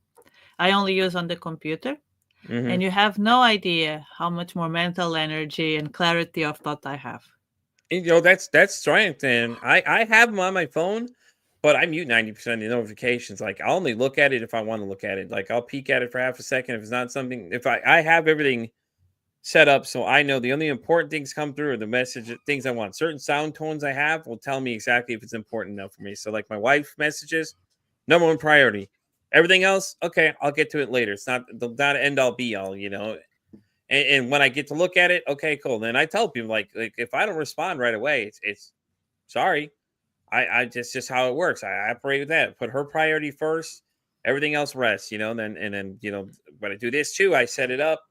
I only use on the computer, Hmm. and you have no idea how much more mental energy and clarity of thought I have. That's strength, and I have them on my phone, but I mute 90% of the notifications. Like I only look at it if I want to look at it. Like I'll peek at it for half a second if it's not something. If I have everything set up so I know the only important things come through are the message things I want. Certain sound tones I have will tell me exactly if it's important enough for me. So like my wife messages, number one priority. Everything else, okay, I'll get to it later. It's not end all be all. And when I get to look at it, okay, cool. Then I tell people like if I don't respond right away, it's sorry. I just how it works. I operate with that. Put her priority first. Everything else rests. And then when I do this too, I set it up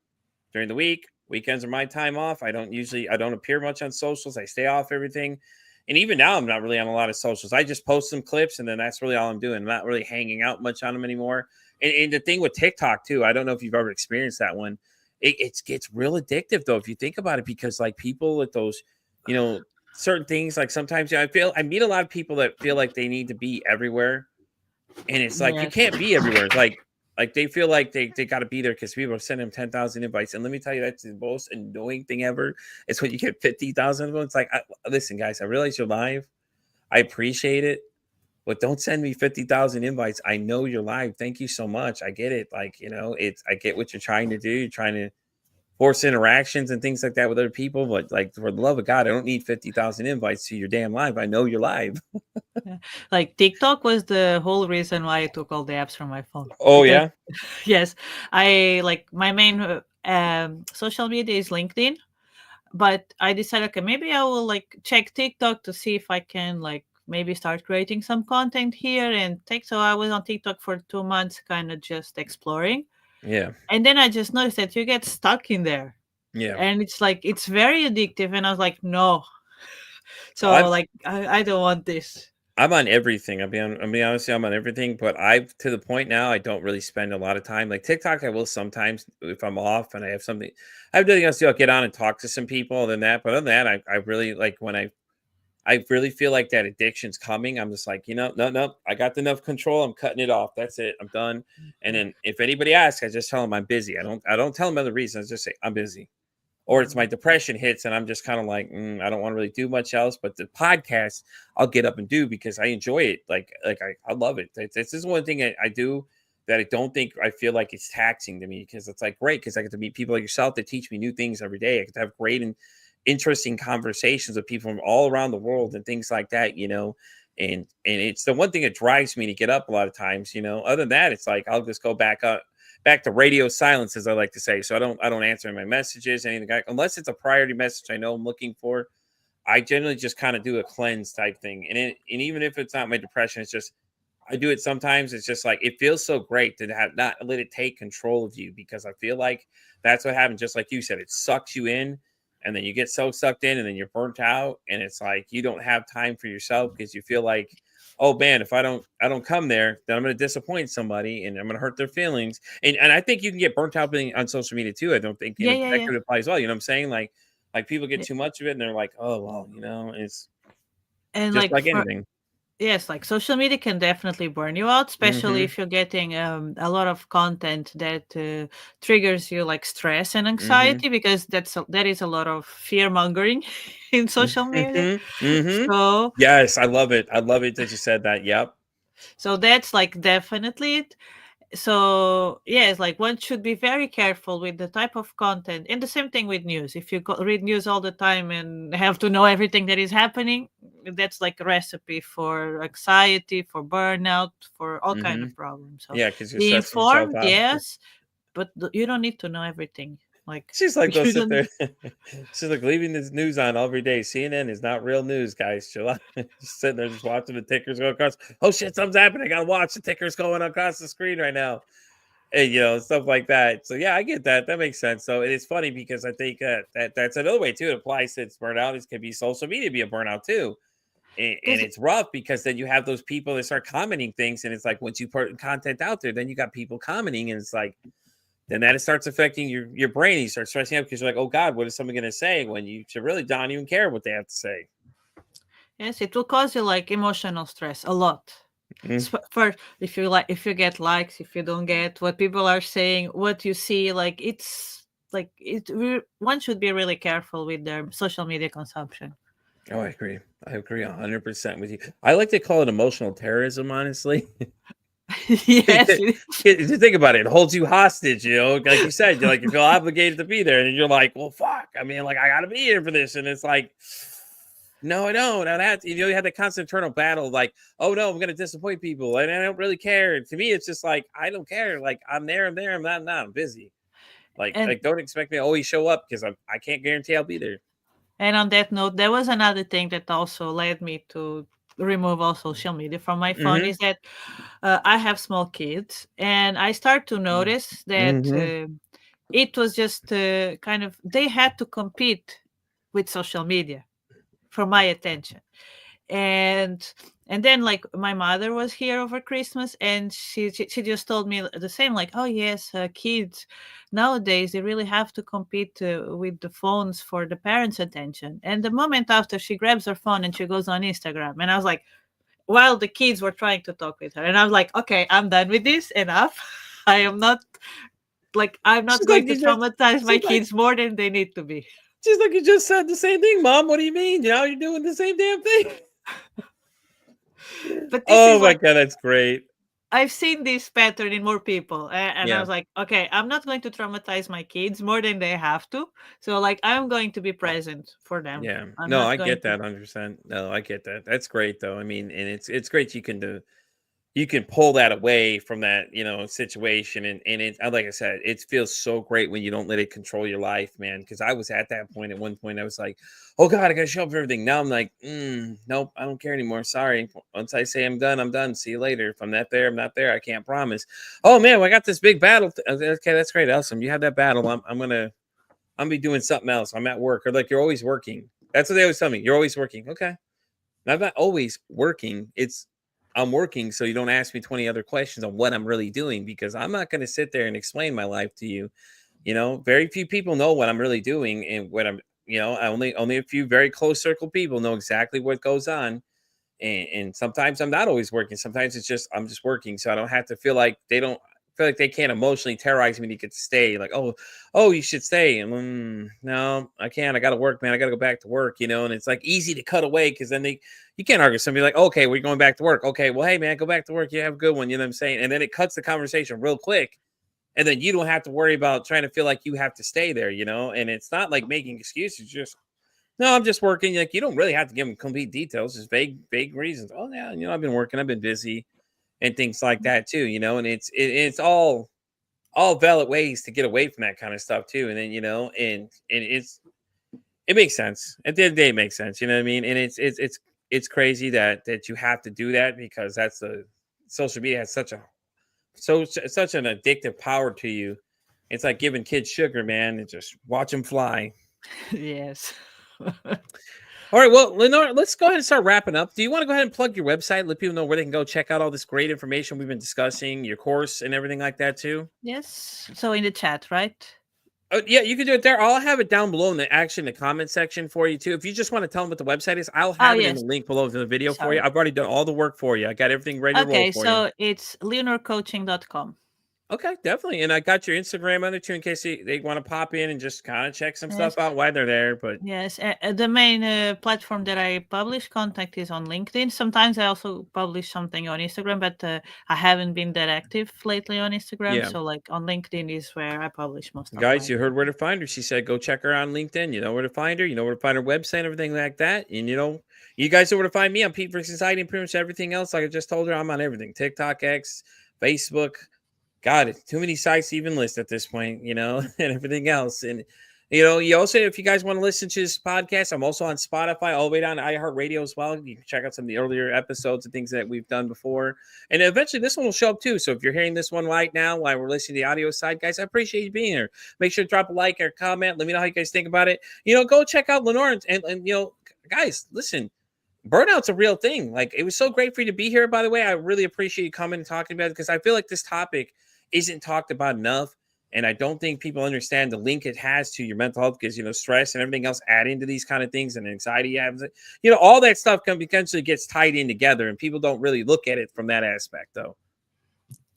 during the week. Weekends are my time off. I don't appear much on socials. I stay off everything. And even now, I'm not really on a lot of socials. I just post some clips, and then that's really all I'm doing. I'm not really hanging out much on them anymore. And the thing with TikTok too, I don't know if you've ever experienced that one. It gets real addictive though if you think about it, because like people with those, certain things, like sometimes I meet a lot of people that feel like they need to be everywhere, and it's like you Yes. can't be everywhere. It's like they feel like they got to be there because people are sending them 10,000 invites. And let me tell you, that's the most annoying thing ever. It's when you get 50,000 of them. It's like, listen, guys, I realize you're live. I appreciate it, but don't send me 50,000 invites. I know you're live. Thank you so much. I get it. Like, I get what you're trying to do. You're trying to force interactions and things like that with other people. But like, for the love of God, I don't need 50,000 invites to your damn live. I know you're live. Yeah. Like TikTok was the whole reason why I took all the apps from my phone. Oh, Because yeah. yes, I like my main social media is LinkedIn, but I decided, okay, maybe I will like check TikTok to see if I can like maybe start creating some content here and take. So I was on TikTok for 2 months, kind of just exploring, Yeah. and then I just noticed that you get stuck in there, Yeah. and it's like it's very addictive, and I was like, no. So I'm like I don't want this. I'm on everything. I'll be honest, with you, I'm on everything, but I've to the point now I don't really spend a lot of time. Like TikTok, I will sometimes if I'm off and I have something I have nothing else to do, I'll get on and talk to some people other than that. But other than that, I really like when I really feel like that addiction's coming. I'm just like, no, I got enough control. I'm cutting it off. That's it. I'm done. And then if anybody asks, I just tell them I'm busy. I don't tell them other reasons. I just say I'm busy. Or it's my depression hits and I'm just kind of like, I don't want to really do much else. But the podcast, I'll get up and do because I enjoy it. I love it. This is one thing I do that I don't think I feel like it's taxing to me, because it's like great because I get to meet people like yourself that teach me new things every day. I get to have great and interesting conversations with people from all around the world and things like that. And it's the one thing that drives me to get up a lot of times. Other than that, it's like I'll just go back to radio silence, as I like to say. So I don't answer my messages, anything unless it's a priority message I know I'm looking for. I generally just kind of do a cleanse type thing. And even if it's not my depression, it's just I do it sometimes. It's just like it feels so great to have not let it take control of you, because I feel like that's what happens. Just like you said, it sucks you in, and then you get so sucked in, and then you're burnt out, and it's like you don't have time for yourself because you feel like, oh man, if I don't come there, then I'm going to disappoint somebody and I'm going to hurt their feelings. And I think you can get burnt out being on social media too. I don't think Yeah, yeah, that yeah. could apply as well. You know what I'm saying? Like people get Yeah. too much of it and they're like, oh well, it's And just like like for anything. yes, like social media can definitely burn you out, especially Mm-hmm. if you're getting a lot of content that triggers you like stress and Mm-hmm. anxiety, because that is a lot of fear mongering in social media. Mm-hmm. Mm-hmm. So Yes, I love it. I love it that you said that. Yep. so that's like definitely it. So yes, like one should be very careful with the type of content, and the same thing with news. If you read news all the time and have to know everything that is happening, that's like a recipe for anxiety, for burnout, for all kind Mm-hmm. of problems. So Yeah, because you're be stressing yourself informed, out. yes, but you don't need to know everything. Like She's like, they'll you sit don't need. there. She's like, leaving this news on every day. CNN is not real news, guys. Chill out. Just sitting there, just watching the tickers go across. Oh shit, something's happening. I gotta watch the tickers going across the screen right now. And stuff like that. So yeah, I get that. That makes sense. So it is funny because I think that's another way too. It applies to its burnout. It can be social media be a burnout too. And Because it's rough because then you have those people that start commenting things, and it's like once you put content out there, then you got people commenting, and it's like then that starts affecting your brain. You start stressing out because you're like, oh God, what is someone going to say, when you should really don't even care what they have to say. yes, it will cause you like emotional stress a lot. Mm, First, if you get likes, if you don't get what people are saying, what you see, like it's like one should be really careful with their social media consumption. oh, I agree. I agree 100% with you. I like to call it emotional terrorism, honestly. Yes, You think about it, it holds you hostage, like you said, you're like, you feel obligated to be there, and you're like, well, fuck, I mean, like, I gotta be here for this. And it's like, no, I don't. Now that you have the constant internal battle, like, oh no, I'm gonna disappoint people, and I don't really care. And to me, it's just like I don't care. Like I'm there, I'm not, I'm busy. and Like don't expect me to always show up because I can't guarantee I'll be there. and on that note, there was another thing that also led me to remove all social media from my phone, Mm-hmm. is that I have small kids, and I start to notice that Mm-hmm. it was just kind of they had to compete with social media. for my attention. And then like my mother was here over Christmas, and she just told me the same, like, oh yes, kids nowadays, they really have to compete with the phones for the parents' attention. And the moment after, she grabs her phone and she goes on Instagram. And I was like, while the kids were trying to talk with her, and I was like, okay, I'm done with this, enough. I'm not She's going like, to you just, traumatize my she's like, kids more than they need to be. she's like, you just said the same thing, Mom. What do you mean? You know, you're doing the same damn thing. But this Oh is my like, God, that's great. I've seen this pattern in more people, and I Yeah. was like, okay, I'm not going to traumatize my kids more than they have to. So like, I'm going to be present for them. Yeah. I'm No, not I going get to. that 100%. No, I get that. That's great though. I mean, and it's great you can do, you can pull that away from that, situation. And it, like I said, it feels so great when you don't let it control your life, man. Because I was at that point. At one point I was like, oh God, I gotta show up for everything. Now I'm like, nope, I don't care anymore. Sorry. Once I say I'm done, I'm done. See you later. If I'm not there, I'm not there. I can't promise. Oh man, well, I got this big battle. Okay, that's great. Awesome. You have that battle. I'm be doing something else. I'm at work. Or like, you're always working. That's what they always tell me. You're always working. Okay. I'm not always working. I'm working, so you don't ask me 20 other questions on what I'm really doing, because I'm not going to sit there and explain my life to you. Very few people know what I'm really doing, and what I'm, only a few very close circle people know exactly what goes on. And sometimes I'm not always working. Sometimes I'm just working, so I don't have to feel like they can't emotionally terrorize me to get to stay. Like, oh, you should stay. And no, I can't. I got to work, man. I got to go back to work. And it's like easy to cut away, because then you can't argue. Somebody like, okay, we're going back to work. Okay, well, hey man, go back to work. You have a good one. You know what I'm saying? And then it cuts the conversation real quick. And then you don't have to worry about trying to feel like you have to stay there, and it's not like making excuses. Just, no, I'm just working. Like, you don't really have to give them complete details, just vague reasons. Oh yeah, I've been working, I've been busy, and things like that too. And it's all valid ways to get away from that kind of stuff too. And then and it makes sense. At the end of the day, it makes sense. You know what I mean? And it's crazy that you have to do that, because that's social media has such an addictive power to you. It's like giving kids sugar, man, and just watch them fly. Yes. All right, well, Leonor, let's go ahead and start wrapping up. Do you want to go ahead and plug your website, let people know where they can go check out all this great information we've been discussing, your course and everything like that too? Yes. So in the chat, right? Oh, yeah, you can do it there. I'll have it down below in the comment section for you too. If you just want to tell them what the website is, I'll Oh have it in yes. the link below the video for you. Sorry. I've already done all the work for you. I got everything ready to roll Okay, for you. so it's leonorcoaching.com. Okay, definitely. And I got your Instagram on there too, in case they want to pop in and just kind of check some Yes. stuff out while they're there. But Yes, the main platform that I publish content is on LinkedIn. Sometimes I also publish something on Instagram, but I haven't been that active lately on Instagram. yeah, So like on LinkedIn is where I publish most of guys, my. you heard where to find her. She said, go check her out on LinkedIn. You know where to find her. You know where to find her website, everything like that. And you guys know where to find me. I'm Pete for Society, and pretty much everything else. Like I just told her, I'm on everything: TikTok, X, Facebook. God, it's too many sites to even list at this point, and everything else. And you also, if you guys want to listen to this podcast, I'm also on Spotify, all the way down to iHeartRadio as well. You can check out some of the earlier episodes and things that we've done before. And eventually this one will show up too. So if you're hearing this one right now while we're listening to the audio side, guys, I appreciate you being here. Make sure to drop a like or comment. Let me know how you guys think about it. Go check out Leonor, and guys, listen. Burnout's a real thing. Like, it was so great for you to be here, by the way. I really appreciate you coming and talking about it, because I feel like this topic isn't talked about enough. And I don't think people understand the link it has to your mental health, because, stress and everything else add into these kind of things, and anxiety happens. All that stuff eventually gets tied in together, and people don't really look at it from that aspect, though.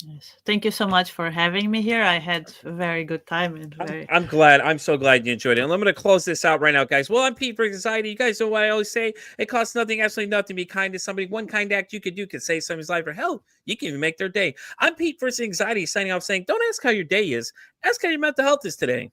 Yes. Thank you so much for having me here. I had a very good time. And I'm glad. I'm so glad you enjoyed it. And I'm going to close this out right now, guys. Well, I'm Pete for Society. You guys know what I always say. It costs nothing, absolutely nothing, to be kind to somebody. One kind act you could do could save somebody's life, or hell, you can even make their day. I'm Pete for Anxiety, signing off saying, don't ask how your day is. Ask how your mental health is today.